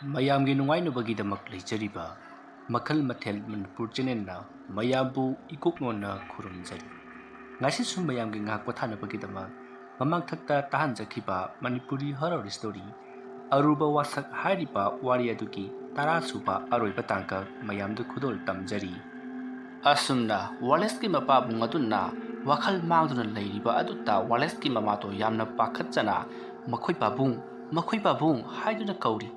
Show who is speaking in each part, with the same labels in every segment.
Speaker 1: ꯃꯌꯥꯝꯒꯤ ꯅꯨꯡꯉꯥꯏꯅꯕꯒꯤꯗꯃꯛ ꯂꯩꯖꯔꯤꯕ ꯃꯈꯜ ꯃꯊꯦꯜ ꯃꯅꯤꯄꯨꯔ ꯆꯦꯅꯦꯜꯅ ꯃꯌꯥꯝꯕꯨ ꯏꯀꯣꯛꯅꯣꯟꯅ ꯈꯨꯔꯨꯝꯖꯔꯤ꯫ ꯉꯁꯤꯁꯨ ꯃꯌꯥꯝꯒꯤ ꯉꯥꯛ ꯄꯣꯊꯥꯅꯕꯒꯤꯗꯃꯛ ꯃꯃꯥꯡꯊꯛꯇ ꯇꯥꯍꯟꯖꯈꯤꯕ ꯃꯅꯤꯄꯨꯔꯤ ꯍꯣꯔꯔ ꯁ꯭ꯇꯣꯔꯤ ꯑꯔꯨꯕ ꯋꯥꯁꯛ ꯍꯥꯏꯔꯤꯕ ꯋꯥꯔꯤ ꯑꯗꯨꯒꯤ 10ꯁꯨꯕ ꯑꯔꯣꯏꯕ ꯇꯥꯡꯀꯛ ꯃꯌꯥꯝꯗ ꯈꯨꯗꯣꯜ ꯇꯝꯖꯔꯤ꯫ ꯑꯁꯨꯝꯅ ꯋꯥꯂꯦꯁꯀꯤ ꯃꯄꯥꯕꯨꯡ ꯑꯗꯨꯅ ꯋꯥꯈꯜ ꯃꯥꯡꯗꯨꯅ ꯂꯩꯔꯤꯕ ꯑꯗꯨꯗ ꯋꯥꯂꯦꯁꯀꯤ ꯃꯃꯥꯗꯣ ꯌꯥꯝꯅ ꯄꯥꯈꯠꯆꯅ ꯃꯈꯣꯏ ꯄꯥꯕꯨꯡ ꯍꯥꯏꯗꯨꯅ ꯀꯧꯔꯤ꯫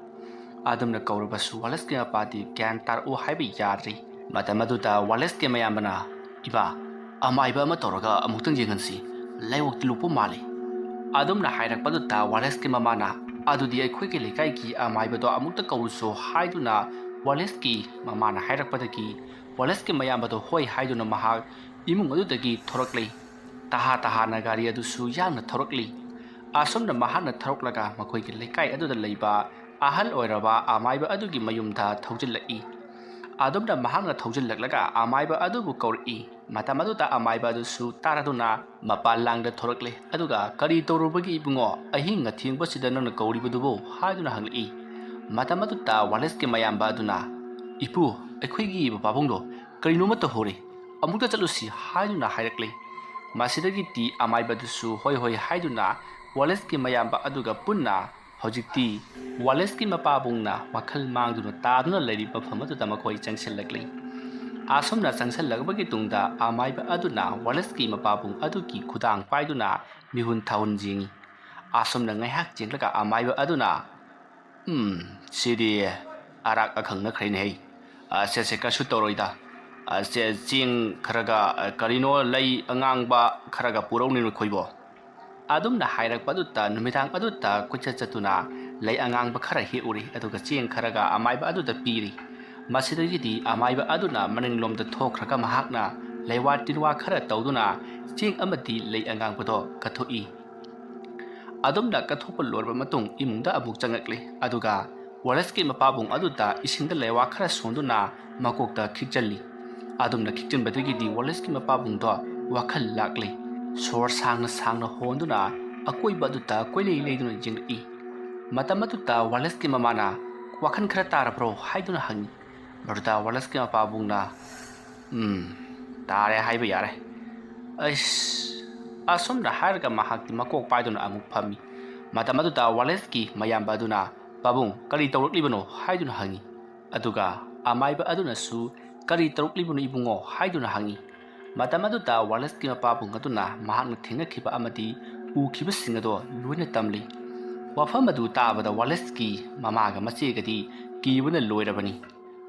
Speaker 1: ꯑꯗꯨꯝꯅ ꯀꯧꯔꯕꯁꯨ ꯋꯥꯂꯦꯁꯀꯤ ꯃꯄꯥꯗꯤ ꯒ꯭ꯌꯥꯟ ꯇꯥꯔꯛꯎ ꯍꯥꯏꯕ ꯌꯥꯗ꯭ꯔꯤ꯫ ꯃꯇꯝ ꯑꯗꯨꯗ ꯋꯥꯂꯦꯁꯀꯤ ꯃꯌꯥꯝꯕꯅ "ꯏꯃꯥ, ꯑꯃꯥꯏꯕ ꯑꯃ ꯇꯧꯔꯒ ꯑꯃꯨꯛꯇꯪ ꯌꯦꯡꯍꯟꯁꯤ, ꯂꯥꯏꯑꯣꯡ ꯂꯨꯞꯄ ꯃꯥꯜꯂꯤ"꯫ ꯑꯗꯨꯝꯅ ꯍꯥꯏꯔꯛꯄꯗꯨꯗ ꯋꯥꯂꯦꯁꯀꯤ ꯃꯃꯥꯅ "ꯑꯗꯨꯗꯤ ꯑꯩꯈꯣꯏꯒꯤ ꯂꯩꯀꯥꯏꯒꯤ ꯑꯃꯥꯏꯕꯗꯣ ꯑꯃꯨꯛꯇ ꯀꯧꯔꯨꯆꯣ" ꯍꯥꯏꯗꯨꯅ ꯋꯥꯂꯦꯁꯀꯤ ꯃꯃꯥꯅ ꯍꯥꯏꯔꯛꯄꯗꯒꯤ ꯋꯥꯂꯦꯁꯀꯤ ꯃꯌꯥꯝꯕꯗꯣ ꯍꯣꯏ ꯍꯥꯏꯗꯨꯅ ꯃꯍꯥꯛ ꯏꯃꯨꯡ ꯑꯗꯨꯗꯒꯤ ꯊꯣꯔꯛꯂꯤ꯫ ꯇꯍꯥꯅ ꯒꯥꯔꯤ ꯑꯗꯨꯁꯨ ꯌꯥꯡꯅ ꯊꯧꯔꯛꯂꯤ꯫ ꯑꯁꯨꯝꯅ ꯃꯍꯥꯛꯅ ꯊꯧꯔꯛꯂꯒ ꯃꯈꯣꯏꯒꯤ ꯂꯩꯀꯥꯏ ꯑꯗꯨꯗ ꯂꯩꯕ ꯑꯍꯜ ꯑꯣꯏꯔꯕ ꯑꯃꯥꯏꯕ ꯑꯗꯨꯒꯤ ꯃꯌꯨꯝꯗ ꯊꯧꯖꯤꯜꯂꯛꯏ꯫ ꯑꯗꯨꯝꯅ ꯃꯍꯥꯛꯅ ꯊꯧꯖꯤꯜꯂꯛꯂꯒ ꯑꯃꯥꯏꯕ ꯑꯗꯨꯕꯨ ꯀꯧꯔꯛꯏ꯫ ꯃꯇꯝ ꯑꯗꯨꯗ ꯑꯃꯥꯏꯕ ꯑꯗꯨꯁꯨ ꯇꯥꯔꯗꯨꯅ ꯃꯄꯥꯟ ꯂꯥꯡꯗ ꯊꯣꯔꯛꯂꯦ, ꯑꯗꯨꯒ "ꯀꯔꯤ ꯇꯧꯔꯨꯕꯒꯤ ꯏꯕꯨꯡꯉꯣ, ꯑꯍꯤꯡ ꯑꯊꯦꯡꯕꯁꯤꯗ ꯅꯪꯅ ꯀꯧꯔꯤꯕꯗꯨꯕꯨ" ꯍꯥꯏꯗꯨꯅ ꯍꯪꯂꯛꯏ꯫ ꯃꯇꯝ ꯑꯗꯨꯗ ꯋꯥꯂꯦꯁꯀꯤ ꯃꯌꯥꯝꯕ ꯑꯗꯨꯅ "ꯏꯄꯨ, ꯑꯩꯈꯣꯏꯒꯤ ꯃꯄꯥꯕꯨꯡꯗꯣ ꯀꯔꯤꯅꯣꯃ ꯇꯧꯍꯧꯔꯦ, ꯑꯃꯨꯛꯇ ꯆꯠꯂꯨꯁꯤ" ꯍꯥꯏꯗꯨꯅ ꯍꯥꯏꯔꯛꯂꯦ꯫ ꯃꯁꯤꯗꯒꯤꯗꯤ ꯑꯃꯥꯏꯕꯗꯨꯁꯨ ꯍꯣꯏ ꯍꯥꯏꯗꯨꯅ ꯋꯥꯂꯦꯁꯀꯤ ꯃꯌꯥꯝꯕ ꯑꯗꯨꯒ ꯄꯨꯟꯅ ꯍꯧꯖꯤꯛꯇꯤ ꯋꯥꯂꯦꯁꯀꯤ ꯃꯄꯥꯕꯨꯡꯅ ꯋꯥꯈꯜ ꯃꯥꯡꯗꯨꯅ ꯇꯥꯗꯨꯅ ꯂꯩꯔꯤꯕ ꯃꯐꯝ ꯑꯗꯨꯗ ꯃꯈꯣꯏ ꯆꯪꯁꯤꯜꯂꯛꯂꯤ꯫ ꯑꯁꯨꯝꯅ ꯆꯪꯁꯤꯜꯂꯛꯄꯒꯤ ꯇꯨꯡꯗ ꯑꯃꯥꯏꯕ ꯑꯗꯨꯅ ꯋꯥꯂꯦꯁꯀꯤ ꯃꯄꯥꯕꯨꯡ ꯑꯗꯨꯒꯤ ꯈꯨꯗꯥꯡ ꯄꯥꯏꯗꯨꯅ ꯃꯤꯍꯨꯟ ꯊꯥꯍꯨꯟ ꯌꯦꯡꯉꯤ꯫ ꯑꯁꯨꯝꯅ ꯉꯥꯏꯍꯥꯛ ꯌꯦꯡꯂꯒ ꯑꯃꯥꯏꯕ ꯑꯗꯨꯅ "ꯁꯤꯗꯤ ꯑꯔꯥꯛ ꯑꯈꯪ ꯅꯈ꯭ꯔꯦꯅꯦꯍꯦ, ꯁꯦ ꯀꯩꯁꯨ ꯇꯧꯔꯣꯏꯗ, ꯆꯦꯡ ꯈꯔꯒ ꯀꯔꯤꯅꯣ ꯂꯩ ꯑꯉꯥꯡꯕ ꯈꯔꯒ ꯄꯨꯔꯛꯎꯅꯦ ꯅꯈꯣꯏꯕꯣ"꯫ ꯑꯗꯨꯝꯅ ꯍꯥꯏꯔꯛꯄꯗꯨꯗ ꯅꯨꯃꯤꯗꯥꯡ ꯑꯗꯨꯗ ꯀꯣꯏꯆꯠ ꯆꯠꯇꯨꯅ ꯂꯩ ꯑꯉꯥꯡꯕ ꯈꯔ ꯍꯦꯛꯎꯔꯤ, ꯑꯗꯨꯒ ꯆꯦꯡꯈꯔꯒ ꯑꯃꯥꯏꯕ ꯑꯗꯨꯗ ꯄꯤꯔꯤ꯫ ꯃꯁꯤꯗꯒꯤꯗꯤ ꯑꯃꯥꯏꯕ ꯑꯗꯨꯅ ꯃꯅꯤꯡꯂꯣꯝꯗ ꯊꯣꯛꯈ꯭ꯔꯒ ꯃꯍꯥꯛꯅ ꯂꯩꯋꯥ ꯇꯤꯟꯋꯥ ꯈꯔ ꯇꯧꯗꯨꯅ ꯆꯦꯡ ꯑꯃꯗꯤ ꯂꯩ ꯑꯉꯥꯡꯕꯗꯣ ꯀꯠꯊꯣꯛꯏ꯫ ꯑꯗꯨꯝꯅ ꯀꯠꯊꯣꯛꯄ ꯂꯣꯏꯔꯕ ꯃꯇꯨꯡ ꯏꯃꯨꯡꯗ ꯑꯃꯨꯛ ꯆꯪꯉꯛꯂꯤ, ꯑꯗꯨꯒ ꯋꯥꯂꯦꯁꯀꯤ ꯃꯄꯥꯕꯨꯡ ꯑꯗꯨꯗ ꯏꯁꯤꯡꯗ ꯂꯩꯋꯥ ꯈꯔ ꯁꯣꯟꯗꯨꯅ ꯃꯀꯣꯛꯇ ꯈꯤꯛꯆꯜꯂꯤ꯫ ꯑꯗꯨꯝꯅ ꯈꯤꯛꯆꯟꯕꯗꯒꯤꯗꯤ ꯋꯥꯂꯦꯁꯀꯤ ꯃꯄꯥꯕꯨꯡꯗꯣ ꯋꯥꯈꯜ ꯂꯥꯛꯂꯤ꯫ ꯁꯣꯔ ꯁꯥꯡꯅ ꯍꯣꯟꯗꯨꯅ ꯑꯀꯣꯏꯕ ꯑꯗꯨꯗ ꯀꯣꯏꯂꯩ ꯂꯩꯗꯨꯅ ꯌꯦꯡꯂꯛꯏ꯫ ꯃꯇꯝ ꯑꯗꯨꯗ ꯋꯥꯂꯦꯁꯀꯤ ꯃꯃꯥꯅ "ꯋꯥꯈꯜ ꯈꯔ ꯇꯥꯔꯕ꯭ꯔꯣ" ꯍꯥꯏꯗꯨꯅ ꯍꯪꯉꯤ꯫ ꯃꯗꯨꯗ ꯋꯥꯂꯦꯁꯀꯤ ꯃꯄꯥꯕꯨꯡꯅ "ꯇꯥꯔꯦ ꯍꯥꯏꯕ ꯌꯥꯔꯦ. ꯑꯁꯨꯝꯅ ꯍꯥꯏꯔꯒ ꯃꯍꯥꯛꯇꯤ ꯃꯀꯣꯛ ꯄꯥꯏꯗꯨꯅ ꯑꯃꯨꯛ ꯐꯝꯃꯤ꯫ ꯃꯇꯝ ꯑꯗꯨꯗ ꯋꯥꯂꯦꯁꯀꯤ ꯃꯌꯥꯝꯕ ꯑꯗꯨꯅ "ꯄꯥꯕꯨꯡ, ꯀꯔꯤ ꯇꯧꯔꯛꯂꯤꯕꯅꯣ" ꯍꯥꯏꯗꯨꯅ ꯍꯪꯉꯤ꯫ ꯑꯗꯨꯒ ꯑꯃꯥꯏꯕ ꯑꯗꯨꯅꯁꯨ "ꯀꯔꯤ ꯇꯧꯔꯛꯂꯤꯕꯅꯣ ꯏꯕꯨꯡꯉꯣ" ꯍꯥꯏꯗꯨꯅ ꯍꯪꯉꯤ꯫ ꯃꯇꯝ ꯑꯗꯨꯗ ꯋꯥꯂꯦꯁꯀꯤ ꯃꯄꯥꯕꯨꯡ ꯑꯗꯨꯅ ꯃꯍꯥꯛꯅ ꯊꯦꯡꯅꯈꯤꯕ ꯑꯃꯗꯤ ꯎꯈꯤꯕꯁꯤꯡ ꯑꯗꯣ ꯂꯣꯏꯅ ꯇꯝꯂꯤ꯫ ꯋꯥꯐꯝ ꯑꯗꯨ ꯇꯥꯕꯗ ꯋꯥꯂꯦꯁꯀꯤ ꯃꯃꯥꯒ ꯃꯆꯦꯒꯗꯤ ꯀꯤꯕꯅ ꯂꯣꯏꯔꯕꯅꯤ꯫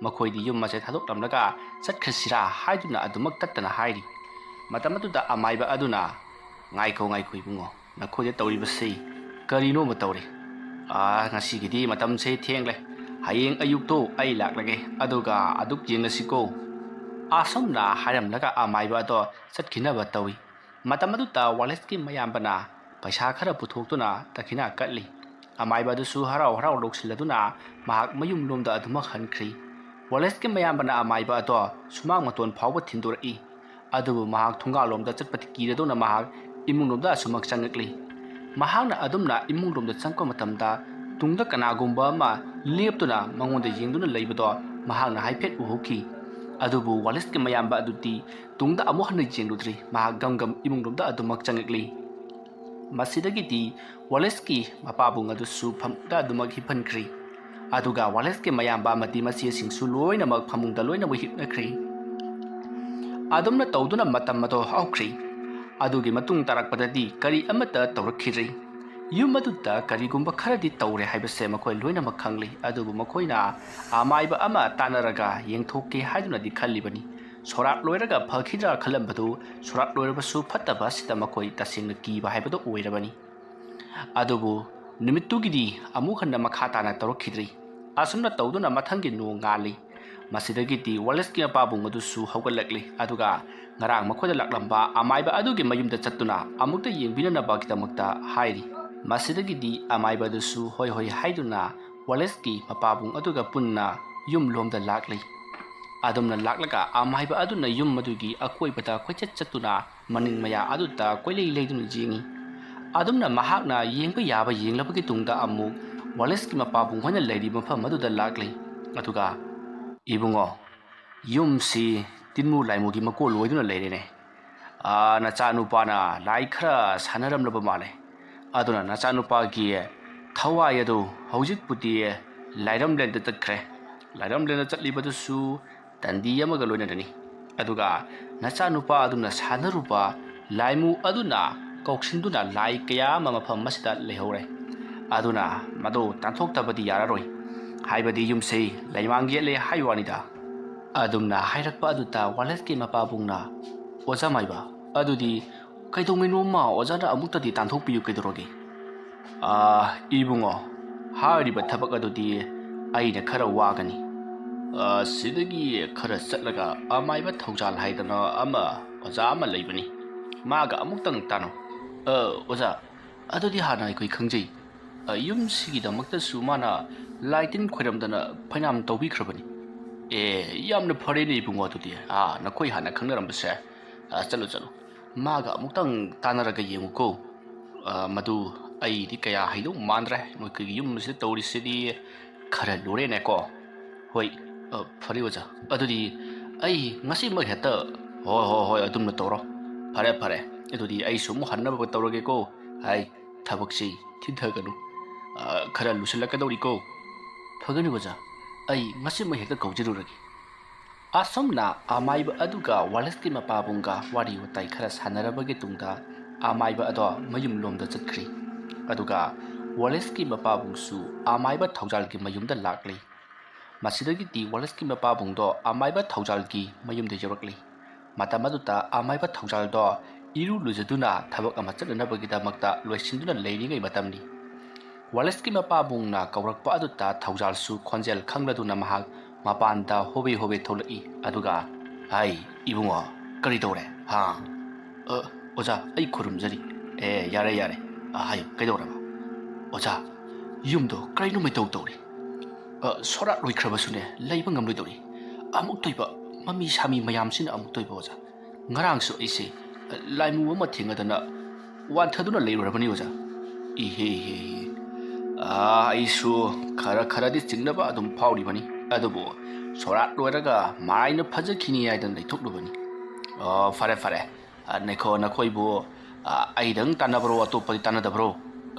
Speaker 1: ꯃꯈꯣꯏꯗꯤ ꯌꯨꯝ ꯑꯁꯦ ꯊꯥꯗꯣꯛꯂꯝꯂꯒ ꯆꯠꯈ꯭ꯔꯁꯤꯔꯥ ꯍꯥꯏꯗꯨꯅ ꯑꯗꯨꯃꯛ ꯇꯠꯇꯅ ꯍꯥꯏꯔꯤ꯫ ꯃꯇꯝ ꯑꯗꯨꯗ ꯑꯃꯥꯏꯕ ꯑꯗꯨꯅ "ꯉꯥꯏꯈꯣ ꯏꯕꯨꯡꯉꯣ, ꯅꯈꯣꯏꯗ ꯇꯧꯔꯤꯕꯁꯤ ꯀꯔꯤꯅꯣꯃ ꯇꯧꯔꯦ. ꯉꯁꯤꯒꯤꯗꯤ ꯃꯇꯝꯁꯦ ꯊꯦꯡꯂꯦ. ꯍꯌꯦꯡ ꯑꯌꯨꯛꯇꯣ ꯑꯩ ꯂꯥꯛꯂꯒꯦ, ꯑꯗꯨꯒ ꯑꯗꯨꯛ ꯌꯦꯡꯉꯁꯤꯀꯣ". ꯑꯁꯨꯝꯅ ꯍꯥꯏꯔꯝꯂꯒ ꯑꯃꯥꯏꯕ ꯑꯗꯣ ꯆꯠꯈꯤꯅꯕ ꯇꯧꯏ꯫ ꯃꯇꯝ ꯑꯗꯨꯗ ꯋꯥꯂꯦꯁꯀꯤ ꯃꯌꯥꯝꯕꯅ ꯄꯩꯁꯥ ꯈꯔ ꯄꯨꯊꯣꯛꯇꯨꯅ ꯗꯈꯤꯅꯥ ꯀꯠꯂꯤ꯫ ꯑꯃꯥꯏꯕ ꯑꯗꯨꯁꯨ ꯍꯔꯥꯎ ꯂꯧꯁꯤꯜꯂꯗꯨꯅ ꯃꯍꯥꯛ ꯃꯌꯨꯝꯂꯣꯝꯗ ꯑꯗꯨꯃꯛ ꯍꯟꯈ꯭ꯔꯤ꯫ ꯋꯥꯂꯦꯁꯀꯤ ꯃꯌꯥꯝꯕꯅ ꯑꯃꯥꯏꯕ ꯑꯗꯣ ꯁꯨꯃꯥꯡ ꯃꯇꯣꯟ ꯐꯥꯎꯕ ꯊꯤꯟꯗꯣꯔꯛꯏ꯫ ꯑꯗꯨꯕꯨ ꯃꯍꯥꯛ ꯊꯣꯡꯒꯥꯜꯂꯣꯝꯗ ꯆꯠꯄꯗꯤ ꯀꯤꯔꯗꯨꯅ ꯃꯍꯥꯛ ꯏꯃꯨꯡꯂꯣꯝꯗ ꯑꯁꯨꯃꯛ ꯆꯪꯉꯛꯂꯤ꯫ ꯃꯍꯥꯛꯅ ꯑꯗꯨꯝꯅ ꯏꯃꯨꯡꯂꯣꯝꯗ ꯆꯪꯉꯛꯄ ꯃꯇꯝꯗ ꯇꯨꯡꯗ ꯀꯅꯥꯒꯨꯝꯕ ꯑꯃ ꯂꯦꯞꯇꯨꯅ ꯃꯉꯣꯟꯗ ꯌꯦꯡꯗꯨꯅ ꯂꯩꯕꯗꯣ ꯃꯍꯥꯛꯅ ꯍꯥꯏꯐꯦꯠ ꯎꯍꯧꯈꯤ꯫ ꯑꯗꯨꯕꯨ ꯋꯥꯂꯦꯁꯀꯤ ꯃꯌꯥꯝꯕ ꯑꯗꯨꯗꯤ ꯇꯨꯡꯗ ꯑꯃꯨꯛ ꯍꯟꯅ ꯌꯦꯡꯂꯨꯗ꯭ꯔꯤ꯫ ꯃꯍꯥꯛ ꯒꯝ ꯏꯃꯨꯡꯂꯣꯝꯗ ꯑꯗꯨꯃꯛ ꯆꯪꯉꯛꯂꯤ꯫ ꯃꯁꯤꯗꯒꯤꯗꯤ ꯋꯥꯂꯦꯁꯀꯤ ꯃꯄꯥꯕꯨꯡ ꯑꯗꯨꯁꯨ ꯐꯃꯨꯡꯗ ꯑꯗꯨꯃꯛ ꯍꯤꯞꯍꯟꯈ꯭ꯔꯤ꯫ ꯑꯗꯨꯒ ꯋꯥꯂꯦꯁꯀꯤ ꯃꯌꯥꯝꯕ ꯑꯃꯗꯤ ꯃꯆꯦꯁꯤꯡꯁꯨ ꯂꯣꯏꯅꯃꯛ ꯐꯃꯨꯡꯗ ꯂꯣꯏꯅꯃꯛ ꯍꯤꯞꯅꯈ꯭ꯔꯤ꯫ ꯑꯗꯨꯝꯅ ꯇꯧꯗꯨꯅ ꯃꯇꯝ ꯑꯗꯣ ꯍꯧꯈ꯭ꯔꯤ꯫ ꯑꯗꯨꯒꯤ ꯃꯇꯨꯡ ꯇꯥꯔꯛꯄꯗꯗꯤ ꯀꯔꯤ ꯑꯃꯠꯇ ꯇꯧꯔꯛꯈꯤꯗ꯭ꯔꯤ꯫ ꯌꯨꯝ ꯑꯗꯨꯗ ꯀꯔꯤꯒꯨꯝꯕ ꯈꯔꯗꯤ ꯇꯧꯔꯦ ꯍꯥꯏꯕꯁꯦ ꯃꯈꯣꯏ ꯂꯣꯏꯅꯃꯛ ꯈꯪꯂꯤ꯫ ꯑꯗꯨꯕꯨ ꯃꯈꯣꯏꯅ ꯑꯃꯥꯏꯕ ꯑꯃ ꯇꯥꯟꯅꯔꯒ ꯌꯦꯡꯊꯣꯛꯀꯦ ꯍꯥꯏꯗꯨꯅꯗꯤ ꯈꯜꯂꯤꯕꯅꯤ꯫ ꯁꯣꯔꯥꯠ ꯂꯣꯏꯔꯒ ꯐꯈꯤꯗ꯭ꯔꯥ ꯈꯜꯂꯝꯕꯗꯨ ꯁꯣꯔꯥꯠ ꯂꯣꯏꯔꯕꯁꯨ ꯐꯠꯇꯕ ꯑꯁꯤꯗ ꯃꯈꯣই ꯇꯁꯦꯡꯅ ꯀꯤꯕ ꯍꯥꯏꯕꯗꯨ ꯑꯣꯏꯔꯕꯅꯤ꯫ ꯑꯗꯨꯕꯨ ꯅꯨꯃꯤꯠꯇꯨꯒꯤꯗꯤ ꯑꯃꯨꯛ ꯍꯟꯅ ꯃꯈꯥ ꯇꯥꯅ ꯇꯧꯔꯛꯈꯤꯗ꯭ꯔꯤ꯫ ꯑꯁꯨꯝꯅ ꯇꯧꯗꯨꯅ ꯃꯊꯪꯒꯤ ꯅꯣꯡ ꯉꯥꯜꯂꯤ꯫ ꯃꯁꯤꯗꯒꯤꯗꯤ ꯋꯥꯂꯦꯁꯀꯤ ꯃꯄꯥꯕꯨꯡ ꯑꯗꯨꯁꯨ ꯍꯧꯒꯠꯂꯛꯂꯤ, ꯑꯗꯨꯒ ꯉꯔꯥꯡ ꯃꯈꯣꯏꯗ ꯂꯥꯛꯂꯝꯕ ꯑꯃꯥꯏꯕ ꯑꯗꯨꯒꯤ ꯃꯌꯨꯝꯗ ꯆꯠꯇꯨꯅ ꯑꯃꯨꯛꯇ ꯌꯦꯡꯕꯤꯅꯅꯕꯒꯤꯗꯃꯛꯇ ꯍꯥꯏꯔꯤ꯫ ꯃꯁꯤꯗꯒꯤꯗꯤ ꯑꯃꯥꯏꯕ ꯑꯗꯨꯁꯨ ꯍꯣꯏ ꯍꯥꯏꯗꯨꯅ ꯋꯥꯂꯦꯁꯀꯤ ꯃꯄꯥꯕꯨꯡ ꯑꯗꯨꯒ ꯄꯨꯟꯅ ꯌꯨꯝꯂꯣꯝꯗ ലാꯛꯂꯤ꯫ ꯑꯗꯨꯝꯅ ꯂꯥꯛꯂꯒ ꯑꯃꯥꯏꯕ ꯑꯗꯨꯅ ꯌꯨꯝ ꯑꯗꯨꯒꯤ ꯑꯀꯣꯏꯕꯗ ꯀꯣꯏꯆꯠ ꯆꯠꯇꯨꯅ ꯃꯅꯤꯡ ꯃꯌꯥ ꯑꯗꯨꯗ ꯀꯣꯏꯂꯩ ꯂꯩꯗꯨꯅ ꯌꯦꯡꯉꯤ꯫ ꯑꯗꯨꯝꯅ ꯃꯍꯥꯛꯅ ꯌꯦꯡꯕ ꯌꯥꯕ ꯌꯦꯡꯂꯕꯒꯤ ꯇꯨꯡꯗ ꯑꯃꯨꯛ ꯋꯥꯂꯦꯁꯀꯤ ꯃꯄꯥꯕꯨꯡ ꯍꯣꯏꯅ ꯂꯩꯔꯤꯕ ꯃꯐꯝ ꯑꯗꯨꯗ ꯂꯥꯛꯂꯤ ꯑꯗꯨꯒ ꯏꯕꯨꯡꯉꯣ ꯌꯨꯝꯁꯤ ꯇꯤꯟꯃꯨ ꯂꯥꯏꯃꯨꯒꯤ ꯃꯀꯣꯜ ꯑꯣꯏꯗꯨꯅ ꯂꯩꯔꯦꯅꯦ ꯅꯆꯥꯅꯨꯄꯥꯅ ꯂꯥꯏ ꯈꯔ ꯁꯥꯟꯅꯔꯝꯂꯕ ꯃꯥꯜꯂꯦ ꯑꯗꯨꯅ ꯅꯆꯥꯅꯨꯄꯥꯒꯤ ꯊꯋꯥꯏ ꯑꯗꯨ ꯍꯧꯖꯤꯛꯄꯨꯗꯤ ꯂꯥꯏꯔꯝꯂꯦꯟꯗ ꯆꯠꯈ꯭ꯔꯦ ꯂꯥꯏꯔꯝꯂꯦꯟꯗ ꯆꯠꯂꯤꯕꯗꯨꯁꯨ ꯇꯟꯗꯤ ꯑꯃꯒ ꯂꯣꯏꯅꯅꯅꯤ ꯑꯗꯨꯒ ꯅꯆꯥꯅꯨꯄꯥ ꯑꯗꯨꯅ ꯁꯥꯟꯅꯔꯨꯕ ꯂꯥꯏꯃꯨ ꯑꯗꯨꯅ ꯀꯧꯁꯤꯟꯗꯨꯅ ꯂꯥꯏ ꯀꯌꯥ ꯑꯃ ꯃꯐꯝ ꯑꯁꯤꯗ ꯂꯩꯍꯧꯔꯦ ꯑꯗꯨꯅ ꯃꯗꯨ ꯇꯥꯟꯊꯣꯛꯇꯕꯗꯤ ꯌꯥꯔꯔꯣꯏ ꯍꯥꯏꯕꯗꯤ ꯌꯨꯝꯁꯤ ꯂꯩꯃꯥꯡ ꯌꯦꯠꯂꯦ ꯍꯥꯏ ꯋꯥꯅꯤꯗ ꯑꯗꯨꯝꯅ ꯍꯥꯏꯔꯛꯄ ꯑꯗꯨꯗ ꯋꯥꯂꯦꯁꯀꯤ ꯃꯄꯥꯕꯨꯡꯅ ꯑꯣꯖꯥ ꯃꯥꯏꯕ ꯑꯗꯨꯗꯤ ꯀꯩꯗꯧꯉꯩꯅꯣꯃ ꯑꯣꯖꯥꯅ ꯑꯃꯨꯛꯇꯗꯤ ꯇꯥꯟꯊꯣꯛꯄꯤꯌꯨ ꯀꯩꯗꯧꯔꯒꯦ ꯏꯕꯨꯡꯉꯣ ꯍꯥꯏꯔꯤꯕ ꯊꯕꯛ ꯑꯗꯨꯗꯤ ꯑꯩꯅ ꯈꯔ ꯋꯥꯒꯅꯤ ꯁꯤꯗꯒꯤ ꯈꯔ ꯆꯠꯂꯒ ꯑꯃꯥꯏꯕ ꯊꯧꯖꯥꯜ ꯍꯥꯏꯗꯅ ꯑꯣꯖꯥ ꯑꯃ ꯂꯩꯕꯅꯤ ꯃꯥꯒ ꯑꯃꯨꯛꯇꯪ ꯇꯥꯅꯧ ꯑꯣꯖꯥ ꯑꯗꯨꯗꯤ ꯍꯥꯟꯅ ꯑꯩꯈꯣꯏ ꯈꯪꯖꯩ ꯌꯨꯝꯁꯤꯒꯤꯗꯃꯛꯇꯁꯨ ꯃꯥꯅ ꯂꯥꯏ ꯇꯤꯟ ꯈꯣꯏꯔꯝꯗꯅ ꯐꯩꯅꯥꯝ ꯇꯧꯕꯤꯈ꯭ꯔꯕꯅꯤ ꯌꯥꯝꯅ ꯐꯔꯦꯅꯦ ꯏꯕꯨꯡꯉꯣ ꯑꯗꯨꯗꯤ ꯅꯈꯣꯏ ꯍꯥꯟꯅ ꯈꯪꯅꯔꯝꯕꯁꯦ ꯆꯠꯂꯨ ꯃꯥꯒ ꯑꯃꯨꯛꯇꯪ ꯇꯥꯟꯅꯔꯒ ꯌꯦꯡꯉꯨꯀꯣ ꯃꯗꯨ ꯑꯩꯗꯤ ꯀꯌꯥ ꯍꯩꯗꯧ ꯃꯥꯟꯗ꯭ꯔꯦ ꯃꯈꯣꯏꯒꯤ ꯌꯨꯝꯁꯤꯗ ꯇꯧꯔꯤꯁꯤꯗꯤ ꯈꯔ ꯂꯨꯔꯦꯅꯦꯀꯣ ꯍꯣꯏ ꯐꯔꯦ ꯑꯣꯖꯥ ꯑꯗꯨꯗꯤ ꯑꯩ ꯉꯁꯤꯃꯛ ꯍꯦꯛꯇ ꯍꯣꯏ ꯑꯗꯨꯝꯅ ꯇꯧꯔꯣ ꯐꯔꯦ ꯑꯗꯨꯗꯤ ꯑꯩꯁꯨ ꯑꯃꯨꯛ ꯍꯟꯅꯕ ꯇꯧꯔꯒꯦꯀꯣ ꯊꯕꯛꯁꯤ ꯊꯤꯟꯊꯒꯅꯨ खरा लुसलकदौरीको फगनी ओजा आई ngasiम hekta कौजरुरगी असमना आमाइबा अदुगा वालेसकी मपाबुंगा वारी वताई खरा सानरबगे तुंगदा आमाइबा अदो मयुम लोमदा चतख्री अदुगा वालेसकी मपाबुंगसु आमाइबा थौजालगी मयुमदा लाक्ली मसिदगी ती वालेसकी मपाबुंगदो आमाइबा थौजालगी मयुमदा यरकली मतमदुता आमाइबा थौजालदो इरु लुजदुना थबक अमा चतनबगीदमक्ता लोइसिंदुना लेरिङै मतमनी वालेसकी मपाबुंगना कौरकपा अदुता थौजालसु खोंजेल खंगलदुना महाक मपानदा होबे थोलई अदुगा हाय इबुंगो करी तौरे हा ओजा आई खुरुमजरी यारे हाय कैदौरबा ओजा युमदो करिनो मैतौ तौरी सोरा लोइख्रबसुने लैबा ngamलोइदौरी अमुक तोइबा ममी सामी मयामसिना अमुक तोइबा ओजा ngarangsu aise laimu ama thingadana wanthaduna leirurabani ओजा इहे आइसु खरा दी चिंगनबा अदुम फाउरिबनी अदुबो सोरात लोइरगा माइना फजखिनी आइदन लैथोकलुबनी फरे नखो नखोइबो आइदंग तानबरो अतोपदि तानदबरो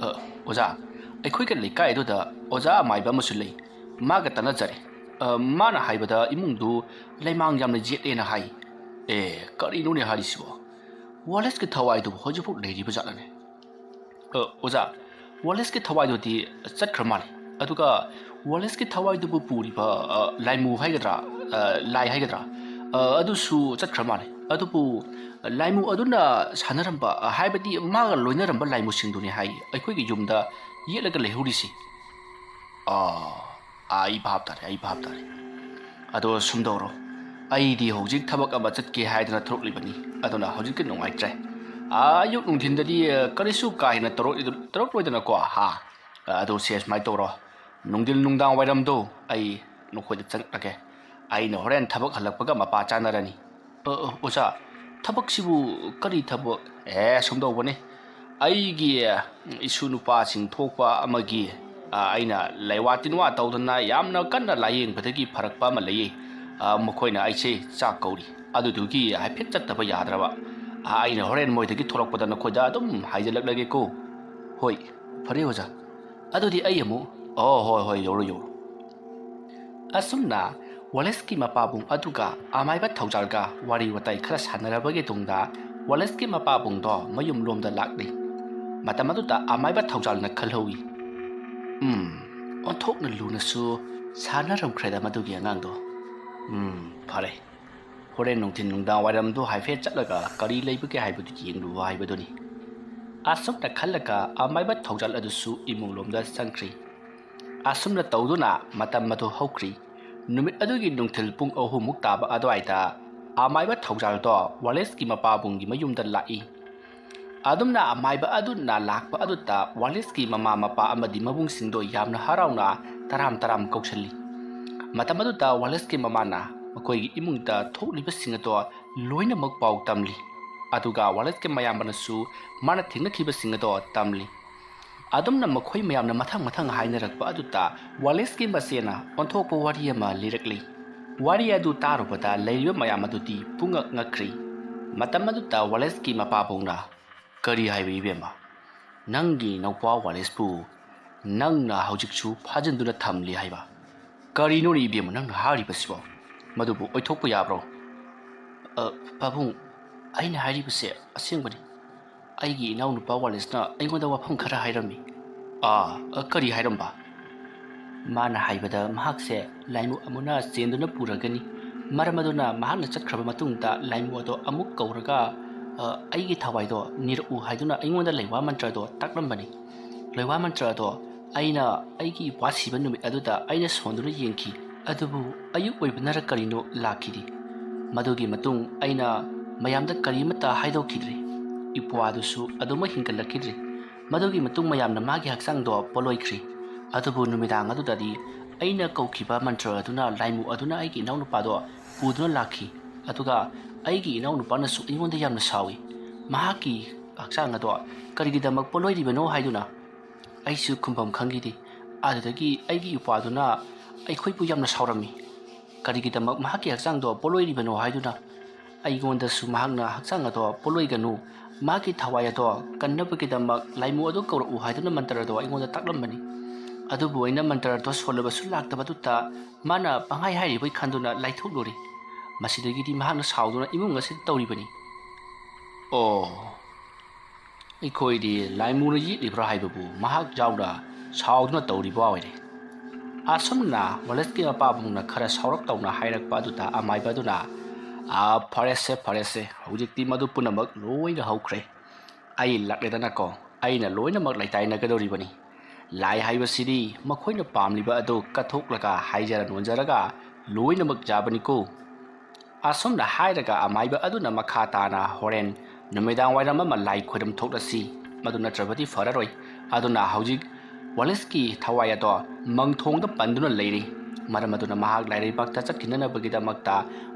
Speaker 1: ओजा अखोइगा लेकाइदुदा ओजा माइबा मसु लै मागा तानजरे माना हाइबदा इमुंगदु लैमांग यामना जेटेना हाइ करिनोने हारिसिबो वालेसके थवाइदु होजिफु लेरिबा जालाने ओजा वालेसके थवाइदुदी चतख्र माले अदुगा वालेसके थवाइदुबु पुरिबा लाइमु हाइगद्रा लाई हाइगद्रा अदुसु चतख्र माले अदुबु लाइमु अदुना सानरंबा हाइबदी मागा लोइनरंबा लाइमु सिंदुने हाइ अखोइगी युमदा येलगा लेहुरिसि आई भाब तारे अदो सुमदौरो आइदी हौजिक थबक अमा चतके हाइदना थ्रोकलिबनी अदुना हौजिक नुंगाइत्रे आयुक नुंथिंददी करिसु काहिना तरok लोइदना को हा अदो सेस माइ तौरो नुंदिल नुंदांग वाइरमदो आई नखोइदा चंगलगे आइना होरेन थबक हलकपगा मपा चानरनी ओजा थबक सिबु करी थबक सुमदौबने आइगी इसु नुपा सिंग थोकपा अमगी आइना लैवातिनवा तौदना यामना कन्ना लायेंगबदगी फरकपा अमा लैये मखोइना आइसे चाक कौरी अदुदुगी हाइफेट चत्तबा याद्रबा आइना होरेन मोइदगी थोरकपदा नखोइदा अदुम हाइजलकलगेको होय फरे ओजा अदुदी आई अमु होय योरो असुमना वालेसकी मपाबुंग अदुगा आमाइबा थौजालगा वारी वताई खरा सानरबगे तुंगदा वालेसकी मपाबुंगदो मयुम लोमदा लाक्ली मतमदुता आमाइबा थौजालना खलहौई ओंथोकना लुनसु सानरमख्रेदा मदुगी अंगांगदो फरे होरेन नुंथिन नुंदांग वाइरमदो हाइफेट चटलगा करी लैबगे हाइबदु येंगलुवा हाइबदुनी असुमना खलगा आमाइबा थौजाल अदुसु इमुंग लोमदा संख्री असुमना तौदुना मतम मदु हौख्री नुमित अदुगी नुंथिल पुंग अहुमुक ताबा अदवाइदा आमाइबा थौजालदो वालेसकी मपाबुंगी मयुमदा लाइ अदुमना आमाइबा अदुना लाकपा अदुता वालेसकी ममा मपा अमदि मबुंगसिंगदो यामना हराउना तराम कौशली मतम अदुता वालेसकी ममाना मखोइगी इमुंगदा थोकलिबसिंग अदो लोइनमक पाउ तमली अदुगा वालेसकी मयामबनसु माना थिंगनखिबसिंग अदो तमली ꯑꯗꯨꯝꯅ ꯃꯈꯣꯏ ꯃꯌꯥꯝꯅ ꯃꯊꯪ ꯍꯥꯏꯅꯔꯛꯄ ꯑꯗꯨꯗ ꯋꯥꯂꯦꯁꯀꯤ ꯃꯆꯦꯅ ꯑꯣꯟꯊꯣꯛꯄ ꯋꯥꯔꯤ ꯑꯃ ꯂꯤꯔꯛꯂꯤ꯫ ꯋꯥꯔꯤ ꯑꯗꯨ ꯇꯥꯔꯨꯕꯗ ꯂꯩꯔꯤꯕ ꯃꯌꯥꯝ ꯑꯗꯨꯗꯤ ꯄꯨꯡꯉꯛ ꯉꯛꯈ꯭ꯔꯤ꯫ ꯃꯇꯝ ꯑꯗꯨꯗ ꯋꯥꯂꯦꯁꯀꯤ ꯃꯄꯥꯕꯨꯡꯅ "ꯀꯔꯤ ꯍꯥꯏꯕ ꯏꯕꯦꯝꯃ? ꯅꯪꯒꯤ ꯅꯧꯄꯥ ꯋꯥꯂꯦꯁꯄꯨ ꯅꯪꯅ ꯍꯧꯖꯤꯛꯁꯨ ꯐꯥꯖꯤꯟꯗꯨꯅ ꯊꯝꯂꯤ ꯍꯥꯏꯕ? ꯀꯔꯤꯅꯣꯅꯦ ꯏꯕꯦꯝꯃ ꯅꯪꯅ ꯍꯥꯏꯔꯤꯕꯁꯤꯕꯣ? ꯃꯗꯨꯕꯨ ꯑꯣꯏꯊꯣꯛꯄ ꯌꯥꯕ꯭ꯔꯣ?" "ꯄꯥꯕꯨꯡ, ꯑꯩꯅ ꯍꯥꯏꯔꯤꯕꯁꯦ ꯑꯁꯦꯡꯕꯅꯤ꯫ ꯑꯩꯒꯤ ꯏꯅꯥꯎꯅꯨꯄꯥ ꯋꯥꯂꯦꯁꯅ ꯑꯩꯉꯣꯟꯗ ꯋꯥꯐꯝ ꯈꯔ ꯍꯥꯏꯔꯝꯃꯤ." "ꯀꯔꯤ ꯍꯥꯏꯔꯝꯕ?" "ꯃꯥꯅ ꯍꯥꯏꯕꯗ ꯃꯍꯥꯛꯁꯦ ꯂꯥꯏꯃꯨ ꯑꯃꯨꯅ ꯆꯦꯟꯗꯨꯅ ꯄꯨꯔꯒꯅꯤ꯫ ꯃꯔꯝ ꯑꯗꯨꯅ ꯃꯍꯥꯛꯅ ꯆꯠꯈ꯭ꯔꯕ ꯃꯇꯨꯡꯗ ꯂꯥꯏꯃꯨ ꯑꯗꯣ ꯑꯃꯨꯛ ꯀꯧꯔꯒ ꯑꯩꯒꯤ ꯊꯋꯥꯏꯗꯣ ꯅꯤꯔꯛꯎ ꯍꯥꯏꯗꯨꯅ ꯑꯩꯉꯣꯟꯗ ꯂꯩꯋꯥ ꯃꯟꯇ꯭ꯔꯗꯣ ꯇꯥꯛꯂꯝꯕꯅꯤ꯫ ꯂꯩꯋꯥ ꯃꯟꯇ꯭ꯔ ꯑꯗꯣ ꯑꯩꯅ ꯑꯩꯒꯤ ꯏꯄ꯭ꯋꯥ ꯁꯤꯕ ꯅꯨꯃꯤꯠ ꯑꯗꯨꯗ ꯑꯩꯅ ꯁꯣꯟꯗꯨꯅ ꯌꯦꯡꯈꯤ꯫ ꯑꯗꯨꯕꯨ ꯑꯌꯨꯛ ꯑꯣꯏꯕꯅꯔ ꯀꯔꯤꯅꯣ ꯂꯥꯛꯈꯤꯗꯦ꯫ ꯃꯗꯨꯒꯤ ꯃꯇꯨꯡ ꯑꯩꯅ ꯃꯌꯥꯝꯗ ꯀꯔꯤꯃꯠꯇ ꯍꯥꯏꯗꯣꯛꯈꯤꯗ꯭ꯔꯤ꯫ ꯏꯄ꯭ꯋꯥꯗꯨꯁꯨ ꯑꯗꯨꯃꯛ ꯍꯤꯡꯒꯠꯂꯛꯈꯤꯗ꯭ꯔꯤ꯫ ꯃꯗꯨꯒꯤ ꯃꯇꯨꯡ ꯃꯌꯥꯝꯅ ꯃꯥꯒꯤ ꯍꯛꯆꯥꯡꯗꯣ ꯄꯣꯠꯂꯣꯏꯈ꯭ꯔꯤ꯫ ꯑꯗꯨꯕꯨ ꯅꯨꯃꯤꯗꯥꯡ ꯑꯗꯨꯗꯗꯤ ꯑꯩꯅ ꯀꯧꯈꯤꯕ ꯃꯟꯇ꯭ꯔ ꯑꯗꯨꯅ ꯂꯥꯏꯃꯨ ꯑꯗꯨꯅ ꯑꯩꯒꯤ ꯏꯅꯥꯎꯅꯨꯄꯥꯗꯣ ꯄꯨꯗꯨꯅ ꯂꯥꯛꯈꯤ꯫ ꯑꯗꯨꯒ ꯑꯩꯒꯤ ꯏꯅꯥꯎꯅꯨꯄꯥꯅꯁꯨ ꯑꯩꯉꯣꯟꯗ ꯌꯥꯝꯅ ꯁꯥꯎꯏ꯫ ꯃꯍꯥꯛꯀꯤ ꯍꯛꯆꯥꯡ ꯑꯗꯣ ꯀꯔꯤꯒꯤꯗꯃꯛ ꯄꯣꯠꯂꯣꯏꯔꯤꯕꯅꯣ ꯍꯥꯏꯗꯨꯅ꯫ ꯑꯩꯁꯨ ꯈꯨꯝꯐꯝ ꯈꯪꯈꯤꯗꯦ꯫ ꯑꯗꯨꯗꯒꯤ ꯑꯩꯒꯤ ꯏꯄ꯭ꯋꯥꯗꯨꯅ ꯑꯩꯈꯣꯏꯕꯨ ꯌꯥꯝꯅ ꯁꯥꯎꯔꯝꯃꯤ꯫ ꯀꯔꯤꯒꯤꯗꯃꯛ ꯃꯍꯥꯛꯀꯤ ꯍꯛꯆꯥꯡꯗꯣ ꯄꯣꯠꯂꯣꯏꯔꯤꯕꯅꯣ ꯍꯥꯏꯗꯨꯅ꯫ ꯑꯩꯉꯣꯟꯗꯁꯨ ꯃꯍꯥꯛꯅ ꯍꯛꯆꯥꯡ ꯑꯗꯣ ꯄꯣꯠꯂꯣꯏꯒꯅꯨ, ꯃꯥꯒꯤ ꯊꯋꯥꯏ ꯑꯗꯣ ꯀꯟꯅꯕꯒꯤꯗꯃꯛ ꯂꯥꯏꯃꯨ ꯑꯗꯨ ꯀꯧꯔꯛꯎ ꯍꯥꯏꯗꯨꯅ ꯃꯟꯇ꯭ꯔ ꯑꯗꯣ ꯑꯩꯉꯣꯟꯗ ꯇꯥꯛꯂꯝꯕꯅꯤ꯫ ꯑꯗꯨꯕꯨ ꯑꯩꯅ ꯃꯟꯇ꯭ꯔ ꯑꯗꯣ ꯁꯣꯜꯂꯕꯁꯨ ꯂꯥꯛꯇꯕꯗꯨꯗ ꯃꯥꯅ ꯄꯪꯍꯥꯏ ꯍꯥꯏꯔꯤꯕꯣꯏ ꯈꯟꯗꯨꯅ ꯂꯥꯏꯊꯣꯛꯂꯨꯔꯦ꯫ ꯃꯁꯤꯗꯒꯤꯗꯤ ꯃꯍꯥꯛꯅ ꯁꯥꯎꯗꯨꯅ ꯏꯃꯨꯡ ꯑꯁꯤꯗ ꯇꯧꯔꯤꯕꯅꯤ." "ꯑꯩꯈꯣꯏꯗꯤ ꯂꯥꯏꯃꯨꯅ ꯌꯦꯠꯂꯤꯕ꯭ꯔꯥ ꯍꯥꯏꯕꯕꯨ ꯃꯍꯥꯛ ꯌꯥꯎꯅ ꯁꯥꯎꯗꯨꯅ ꯇꯧꯔꯤꯕ ꯑꯣꯏꯔꯦ." ꯑꯁꯨꯝꯅ ꯋꯥꯂꯦꯁꯀꯤ ꯃꯄꯥꯕꯨꯡꯅ ꯈꯔ ꯁꯥꯎꯔꯞ ꯇꯧꯅ ꯍꯥꯏꯔꯛꯄ ꯑꯗꯨꯗ ꯑꯃꯥꯏꯕ ꯑꯗꯨꯅ "ꯐꯔꯦꯁꯦ, ꯍꯧꯖꯤꯛꯇꯤ ꯃꯗꯨ ꯄꯨꯝꯅꯃꯛ ꯂꯣꯏꯅ ꯍꯧꯈ꯭ꯔꯦ꯫ ꯑꯩ ꯂꯥꯛꯂꯦꯗꯅꯀꯣ, ꯑꯩꯅ ꯂꯣꯏꯅꯃꯛ ꯂꯩꯇꯥꯏꯅꯒꯗꯧꯔꯤꯕꯅꯤ꯫ ꯂꯥꯏ ꯍꯥꯏꯕꯁꯤꯗꯤ ꯃꯈꯣꯏꯅ ꯄꯥꯝꯂꯤꯕ ꯑꯗꯨ ꯀꯠꯊꯣꯛꯂꯒ ꯍꯥꯏꯖꯔ ꯅꯣꯟꯖꯔꯒ ꯂꯣꯏꯅꯃꯛ ꯌꯥꯕꯅꯤꯀꯣ." ꯑꯁꯨꯝꯅ ꯍꯥꯏꯔꯒ ꯑꯃꯥꯏꯕ ꯑꯗꯨꯅ ꯃꯈꯥ ꯇꯥꯅ "ꯍꯣꯔꯦꯟ ꯅꯨꯃꯤꯗꯥꯡ ꯋꯥꯏꯔꯝ ꯑꯃ ꯂꯥꯏ ꯈꯣꯏꯔꯝ ꯊꯣꯛꯂꯁꯤ, ꯃꯗꯨ ꯅꯠꯇ꯭ꯔꯕꯗꯤ ꯐꯔꯔꯣꯏ꯫ ꯑꯗꯨꯅ ꯍꯧꯖꯤꯛ ꯋꯥꯂꯦꯁꯀꯤ ꯊꯋꯥꯏ ꯑꯗꯣ ꯃꯪꯊꯣꯡꯗ ꯄꯟꯗꯨꯅ ꯂꯩꯔꯤ꯫ ꯃꯔꯝ ꯑꯗꯨꯅ ꯃꯍꯥꯛ ꯂꯥꯏꯔꯩꯕꯥꯛꯇ ꯆꯠꯈꯤꯅꯅꯕꯒꯤꯗꯃꯛꯇ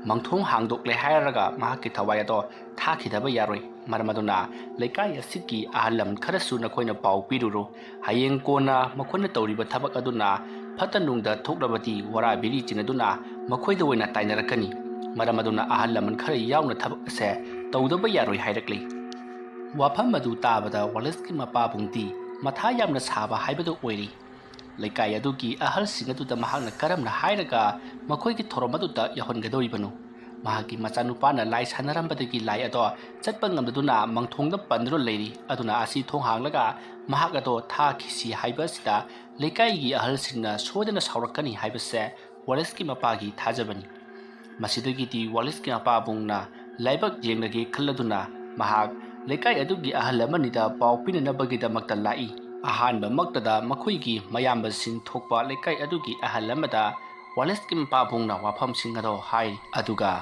Speaker 1: ꯃꯪꯊꯣꯡ ꯍꯥꯡꯗꯣꯛꯂꯦ ꯍꯥꯏꯔꯒ ꯃꯍꯥꯛꯀꯤ ꯊꯋꯥꯏ ꯑꯗꯣ ꯊꯥꯈꯤꯗꯕ ꯌꯥꯔꯣꯏ꯫ ꯃꯔꯝ ꯑꯗꯨꯅ ꯂꯩꯀꯥꯏ ꯑꯁꯤꯒꯤ ꯑꯍꯜ ꯂꯃꯟ ꯈꯔꯁꯨ ꯅꯈꯣꯏꯅ ꯄꯥꯎ ꯄꯤꯔꯨꯔꯣ꯫ ꯍꯌꯦꯡ ꯀꯣꯟꯅ ꯃꯈꯣꯏꯅ ꯇꯧꯔꯤꯕ ꯊꯕꯛ ꯑꯗꯨꯅ ꯐꯠꯇ ꯅꯨꯡꯗ ꯊꯣꯛꯂꯕꯗꯤ ꯋꯥꯔꯥ ꯕꯦꯔꯤ ꯆꯤꯟꯅꯗꯨꯅ ꯃꯈꯣꯏꯗ ꯑꯣꯏꯅ ꯇꯥꯏꯅꯔꯛꯀꯅꯤ꯫ ꯃꯔꯝ ꯑꯗꯨꯅ ꯑꯍꯜ ꯂꯃꯟ ꯈꯔ ꯌꯥꯎꯅ ꯊꯕꯛ ꯑꯁꯦ ꯇꯧꯗꯕ ꯌꯥꯔꯣꯏ" ꯍꯥꯏꯔꯛꯂꯤ꯫ ꯋꯥꯐꯝ ꯑꯗꯨ ꯇꯥꯕꯗ ꯋꯥꯂꯦꯁꯀꯤ ꯃꯄꯥꯕꯨꯡꯗꯤ ꯃꯊꯥ ꯌꯥꯝꯅ ꯁꯥꯕ ꯍꯥꯏꯕꯗꯨ ꯑꯣꯏꯔꯤ꯫ ꯂꯩꯀꯥꯏ ꯑꯗꯨꯒꯤ ꯑꯍꯜꯁꯤꯡ ꯑꯗꯨꯗ ꯃꯍꯥꯛꯅ ꯀꯔꯝꯅ ꯍꯥꯏꯔꯒ ꯃꯈꯣꯏꯒꯤ ꯊꯧꯔꯝ ꯑꯗꯨꯗ ꯌꯥꯎꯍꯟꯒꯗꯧꯔꯤꯕꯅꯣ? ꯃꯍꯥꯛꯀꯤ ꯃꯆꯥꯅꯨꯄꯥꯅ ꯂꯥꯏ ꯁꯥꯟꯅꯔꯝꯕꯗꯒꯤ ꯂꯥꯏ ꯑꯗꯣ ꯆꯠꯄ ꯉꯝꯗꯗꯨꯅ ꯃꯪꯊꯣꯡꯗ ꯄꯟꯗꯨꯅ ꯂꯩꯔꯤ꯫ ꯑꯗꯨꯅ ꯑꯁꯤ ꯊꯣꯡ ꯍꯥꯡꯂꯒ ꯃꯍꯥꯛ ꯑꯗꯣ ꯊꯥꯈꯤꯁꯤ ꯍꯥꯏꯕ ꯑꯁꯤꯗ ꯂꯩꯀꯥꯏꯒꯤ ꯑꯍꯜꯁꯤꯡꯅ ꯁꯣꯏꯗꯅ ꯁꯥꯎꯔꯛꯀꯅꯤ ꯍꯥꯏꯕꯁꯦ ꯋꯥꯂꯦꯁꯀꯤ ꯃꯄꯥꯒꯤ ꯊꯥꯖꯕꯅꯤ꯫ ꯃꯁꯤꯗꯒꯤꯗꯤ ꯋꯥꯂꯦꯁꯀꯤ ꯃꯄꯥꯕꯨꯡꯅ ꯂꯥꯏꯕꯛ ꯌꯦꯡꯂꯒꯦ ꯈꯜꯂꯗꯨꯅ ꯃꯍꯥꯛ ꯂꯩꯀꯥꯏ ꯑꯗꯨꯒꯤ ꯑꯍꯜ ꯑꯃꯅꯤꯗ ꯄꯥꯎ ꯄꯤꯅꯅꯕꯒꯤꯗꯃꯛꯇ ꯂꯥꯛꯏ꯫ ꯑꯍꯥꯟꯕꯃꯛꯇꯗ ꯃꯈꯣꯏꯒꯤ ꯃꯌꯥꯝꯕꯁꯤꯡ ꯊꯣꯛꯄ ꯂꯩꯀꯥꯏ ꯑꯗꯨꯒꯤ ꯑꯍꯜ ꯑꯃꯗ ꯋꯥꯂꯦꯁꯀꯤ ꯃꯄꯥꯕꯨꯡꯅ ꯋꯥꯐꯝꯁꯤꯡ ꯑꯗꯣ ꯍꯥꯏꯔꯤ꯫ ꯑꯗꯨꯒ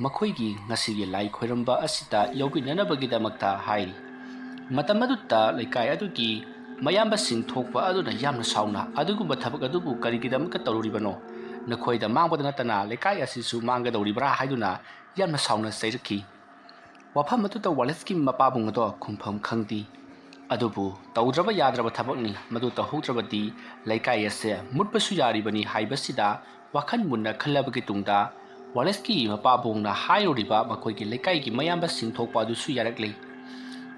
Speaker 1: ꯃꯈꯣꯏꯒꯤ ꯉꯁꯤꯒꯤ ꯂꯥꯏ ꯈꯣꯏꯔꯝꯕ ꯑꯁꯤꯗ ꯌꯥꯎꯕꯤꯅꯅꯕꯒꯤꯗꯃꯛꯇ ꯍꯥꯏꯔꯤ꯫ ꯃꯇꯝ ꯑꯗꯨꯗ ꯂꯩꯀꯥꯏ ꯑꯗꯨꯒꯤ ꯃꯌꯥꯝꯕꯁꯤꯡ ꯊꯣꯛꯄ ꯑꯗꯨꯅ ꯌꯥꯝꯅ ꯁꯥꯎꯅ "ꯑꯗꯨꯒꯨꯝꯕ ꯊꯕꯛ ꯑꯗꯨꯕꯨ ꯀꯔꯤꯒꯤꯗꯃꯛꯇ ꯇꯧꯔꯨꯔꯤꯕꯅꯣ? ꯅꯈꯣꯏꯗ ꯃꯥꯡꯕꯗ ꯅꯠꯇꯅ ꯂꯩꯀꯥꯏ ꯑꯁꯤꯁꯨ ꯃꯥꯡꯒꯗꯧꯔꯤꯕ꯭ꯔꯥ?" ꯍꯥꯏꯗꯨꯅ ꯌꯥꯝꯅ ꯁꯥꯎꯅ ꯆꯩꯔꯛꯈꯤ꯫ ꯋꯥꯐꯝ ꯑꯗꯨꯗ ꯋꯥꯂꯦꯁꯀꯤ ꯃꯄꯥꯕꯨꯡ ꯑꯗꯣ ꯈꯨꯝꯐꯝ ꯈꯪꯗꯦ꯫ ꯑꯗꯨꯕꯨ ꯇꯧꯗ꯭ꯔꯕ ꯌꯥꯗ꯭ꯔꯕ ꯊꯕꯛꯅꯤ, ꯃꯗꯨ ꯇꯧꯍꯧꯗ꯭ꯔꯕꯗꯤ ꯂꯩꯀꯥꯏ ꯑꯁꯦ ꯃꯨꯠꯄꯁꯨ ꯌꯥꯔꯤꯕꯅꯤ ꯍꯥꯏꯕꯁꯤꯗ ꯋꯥꯈꯜ ꯃꯨꯟꯅ ꯈꯜꯂꯕꯒꯤ ꯇꯨꯡꯗ ꯋꯥꯂꯦꯁꯀꯤ ꯃꯄꯥꯕꯨꯡꯅ ꯍꯥꯏꯔꯨꯔꯤꯕ ꯃꯈꯣꯏꯒꯤ ꯂꯩꯀꯥꯏꯒꯤ ꯃꯌꯥꯝꯕꯁꯤꯡ ꯊꯣꯛꯄ ꯑꯗꯨꯁꯨ ꯌꯥꯔꯛꯂꯤ꯫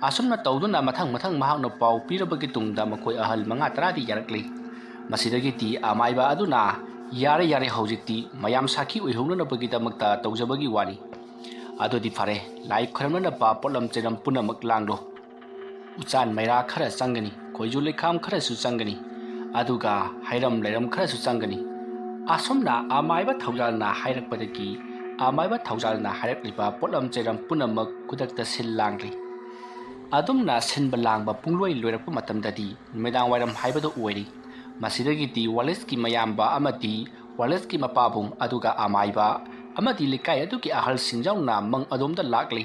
Speaker 1: ꯑꯁꯨꯝꯅ ꯇꯧꯗꯨꯅ ꯃꯊꯪ ꯃꯍꯥꯛꯅ ꯄꯥꯎ ꯄꯤꯔꯕꯒꯤ ꯇꯨꯡꯗ ꯃꯈꯣꯏ ꯑꯍꯜ 5-10ꯗꯤ ꯌꯥꯔꯛꯂꯤ꯫ ꯃꯁꯤꯗꯒꯤꯗꯤ ꯑꯃꯥꯏꯕ ꯑꯗꯨꯅ "ꯌꯥꯔꯦ, ꯍꯧꯖꯤꯛꯇꯤ ꯃꯌꯥꯝ ꯁꯥꯈꯤ ꯑꯣꯏꯍꯧꯅꯅꯕꯒꯤꯗꯃꯛꯇ ꯇꯧꯖꯕꯒꯤ ꯋꯥꯅꯤ꯫ ꯑꯗꯨꯗꯤ ꯐꯔꯦ, ꯂꯥꯏ ꯈꯣꯏꯔꯝꯅꯅꯕ ꯄꯣꯠꯂꯝ ꯆꯩꯔꯝ ꯄꯨꯝꯅꯃꯛ ꯂꯥꯡꯂꯣ꯫ ꯎꯆꯥꯟ ꯃꯩꯔꯥ ꯈꯔ ꯆꯪꯒꯅꯤ, ꯈꯣꯏꯖꯨ ꯂꯩꯈꯥꯝ ꯈꯔꯁꯨ ꯆꯪꯒꯅꯤ, ꯑꯗꯨꯒ ꯍꯩꯔꯝ ꯂꯩꯔꯝ ꯈꯔꯁꯨ ꯆꯪꯒꯅꯤ." ꯑꯁꯨꯝꯅ ꯑꯃꯥꯏꯕ ꯊꯧꯖꯥꯜꯅ ꯍꯥꯏꯔꯛꯄꯗꯒꯤ ꯑꯃꯥꯏꯕ ꯊꯧꯖꯥꯜꯅ ꯍꯥꯏꯔꯛꯂꯤꯕ ꯄꯣꯠꯂꯝ ꯆꯩꯔꯝ ꯄꯨꯝꯅꯃꯛ ꯈꯨꯗꯛꯇ ꯁꯤल ꯂꯥꯡꯈ꯭ꯔꯤ꯫ ꯑꯗꯨꯝꯅ ꯁꯤꯟꯕ ꯂꯥꯡꯕ ꯄꯨꯡꯂꯣꯏ ꯂꯣꯏꯔꯛꯄ ꯃꯇꯝꯗꯗꯤ ꯅꯨꯃꯤꯗꯥꯡ ꯋꯥꯏꯔꯝ ꯍꯥꯏꯕꯗꯨ ꯑꯣꯏꯔꯤ꯫ ꯃꯁꯤꯗꯒꯤꯗꯤ ꯋꯥꯂꯦꯁꯀꯤ ꯃꯌꯥꯝꯕ ꯑꯃꯗꯤ ꯋꯥꯂꯦꯁꯀꯤ ꯃꯄꯥꯕꯨꯡ ꯑꯗꯨꯒ ꯑꯃꯥꯏꯕ ꯑꯃꯗꯤ ꯂꯩꯀꯥꯏ ꯑꯗꯨꯒꯤ ꯑꯍꯜꯁꯤꯡ ꯌꯥꯎꯅ ꯃꯪ ꯑꯗꯣꯝꯗ ꯂꯥꯛꯂꯤ꯫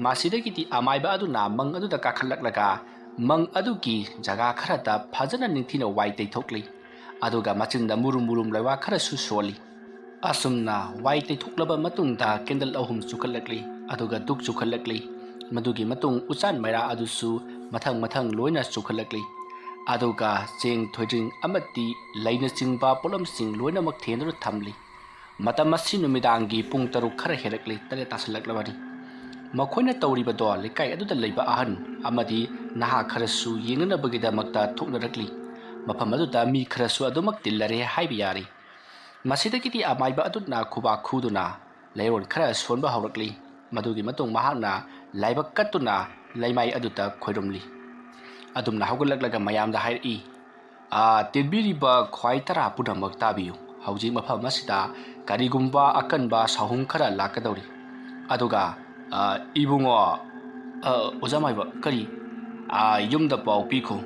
Speaker 1: ꯃꯁꯤꯗꯒꯤꯗꯤ ꯑꯃꯥꯏꯕ ꯑꯗꯨꯅ ꯃꯪ ꯑꯗꯨꯗ ꯀꯥꯈꯠꯂꯛꯂꯒ ꯃꯪ ꯑꯗꯨꯒꯤ ꯖꯒꯥ ꯈꯔꯗ ꯐꯖꯅ ꯅꯤꯡꯊꯤꯅ ꯋꯥꯏ ꯇꯩꯊꯣꯛꯂꯤ꯫ ꯑꯗꯨꯒ ꯃꯆꯤꯟꯗ ꯃꯨꯔꯨꯝ ꯂꯩꯋꯥ ꯈꯔꯁꯨ ꯁꯣꯜꯂꯤ꯫ ꯑꯁꯨꯝꯅ ꯋꯥꯏ ꯇꯩꯊꯣꯛꯂꯕ ꯃꯇꯨꯡꯗ ꯀꯦꯟꯗꯜ 3 ꯆꯨꯈꯠꯂꯛꯂꯤ, ꯑꯗꯨꯒ ꯙꯨꯛ ꯆꯨꯈꯠꯂꯛꯂꯤ꯫ ꯃꯗꯨꯒꯤ ꯃꯇꯨꯡ ꯎꯆꯥꯟ ꯃꯩꯔꯥ ꯑꯗꯨꯁꯨ ꯃꯊꯪ ꯂꯣꯏꯅ ꯆꯨꯈꯠꯂꯛꯂꯤ꯫ ꯑꯗꯨꯒ ꯆꯦꯡ ꯊꯣꯏꯗ꯭ꯔꯤꯡ ꯑꯃꯗꯤ ꯂꯩꯅꯆꯤꯡꯕ ꯄꯣꯠꯂꯝꯁꯤꯡ ꯂꯣꯏꯅꯃꯛ ꯊꯦꯟꯗꯨꯅ ꯊꯝꯂꯤ꯫ ꯃꯇꯝ ꯑꯁꯤ ꯅꯨꯃꯤꯗꯥꯡꯒꯤ ꯄꯨꯡ 6 ꯈꯔ ꯍꯦꯜꯂꯛꯂꯤ, 7 ꯇꯥꯁꯤꯜꯂꯛꯂꯕꯅꯤ꯫ ꯃꯈꯣꯏꯅ ꯇꯧꯔꯤꯕꯗꯣ ꯂꯩꯀꯥꯏ ꯑꯗꯨꯗ ꯂꯩꯕ ꯑꯍꯟ ꯑꯃꯗꯤ ꯅꯍꯥ ꯈꯔꯁꯨ ꯌꯦꯡꯅꯅꯕꯒꯤꯗꯃꯛꯇ ꯊꯣꯛꯅꯔꯛꯂꯤ꯫ ꯃꯐꯝ ꯑꯗꯨꯗ ꯃꯤ ꯈꯔꯁꯨ ꯑꯗꯨꯃꯛ ꯇꯤꯜꯂꯔꯦ ꯍꯥꯏꯕ ꯌꯥꯔꯤ꯫ ꯃꯁꯤꯗꯒꯤꯗꯤ ꯑꯃꯥꯏꯕ ꯑꯗꯨꯅ ꯈꯨꯕꯥꯛ ꯈꯨꯗꯨꯅ ꯂꯩꯔꯣꯟ ꯈꯔ ꯁꯣꯟꯕ ꯍꯧꯔꯛꯂꯤ꯫ ꯃꯗꯨꯒꯤ ꯃꯇꯨꯡ ꯃꯍꯥꯛꯅ ꯂꯥꯏꯕꯛ ꯀꯠꯇꯨꯅ ꯂꯩꯃꯥꯏ ꯑꯗꯨꯗ ꯈꯣꯏꯔꯝꯂꯤ꯫ ꯑꯗꯨꯝꯅ ꯍꯧꯒꯠꯂꯛꯂꯒ ꯃꯌꯥꯝꯗ ꯍꯥꯏꯔꯛꯏ, ꯇꯤꯟꯕꯤꯔꯤꯕ ꯈ꯭ꯋꯥꯏ 10 ꯄꯨꯝꯅꯃꯛ ꯇꯥꯕꯤꯌꯨ꯫ ꯍꯧꯖꯤꯛ ꯃꯐꯝ ꯑꯁꯤꯗ ꯀꯔꯤꯒꯨꯝꯕ ꯑꯀꯟꯕ ꯁꯥꯍꯨꯝ ꯈꯔ ꯂꯥꯛꯀꯗꯧꯔꯤ꯫ ꯑꯗꯨꯒ ꯏꯕꯨꯡꯉꯣ, ꯑꯣꯖꯥ ꯃꯥꯏꯕ, ꯀꯔꯤ? ꯌꯨꯝꯗ ꯄꯥꯎ ꯄꯤꯈꯣ꯫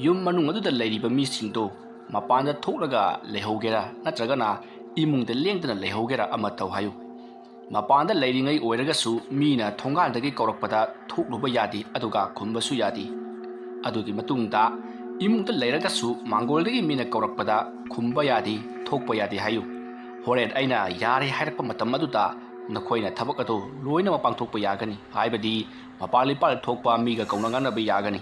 Speaker 1: ꯌꯨꯝ ꯃꯅꯨꯡ ꯑꯗꯨꯗ ꯂꯩꯔꯤꯕ ꯃꯤꯁꯤꯡꯗꯣ ꯃꯄꯥꯟꯗ ꯊꯣꯛꯂꯒ ꯂꯩꯍꯧꯒꯦꯔꯥ ꯅꯠꯇ꯭ꯔꯒꯅ ꯏꯃꯨꯡꯗ ꯂꯦꯡꯗꯅ ꯂꯩꯍꯧꯒꯦꯔꯥ ꯑꯃ ꯇꯧ ꯍꯥꯏꯌꯨ꯫ ꯃꯄꯥꯟꯗ ꯂꯩꯔꯤꯉꯩ ꯑꯣꯏꯔꯒꯁꯨ ꯃꯤꯅ ꯊꯣꯡꯒꯥꯟꯗꯒꯤ ꯀꯧꯔꯛꯄꯗ ꯊꯣꯛꯂꯨꯕ ꯌꯥꯗꯦ, ꯑꯗꯨꯒ ꯈꯨꯝꯕꯁꯨ ꯌꯥꯗꯦ꯫ ꯑꯗꯨꯒꯤ ꯃꯇꯨꯡꯗ ꯏꯃꯨꯡꯗ ꯂꯩꯔꯒꯁꯨ ꯃꯥꯡꯒꯣꯜꯗꯒꯤ ꯃꯤꯅ ꯀꯧꯔꯛꯄꯗ ꯈꯨꯝꯕ ꯌꯥꯗꯦ, ꯊꯣꯛꯄ ꯌꯥꯗꯦ ꯍꯥꯏꯌꯨ꯫ ꯍꯣꯔꯦꯟ ꯑꯩꯅ ꯌꯥꯔꯦ ꯍꯥꯏꯔꯛꯄ ꯃꯇꯝ ꯑꯗꯨꯗ ꯅꯈꯣꯏꯅ ꯊꯕꯛ ꯑꯗꯨ ꯂꯣꯏꯅꯃꯛ ꯄꯥꯡꯊꯣꯛꯄ ꯌꯥꯒꯅꯤ, ꯍꯥꯏꯕꯗꯤ ꯃꯄꯥꯜ ꯏꯄꯥꯜ ꯊꯣꯛꯄ ꯃꯤꯒ ꯀꯧꯅ ꯉꯥꯡꯅꯕ ꯌꯥꯒꯅꯤ꯫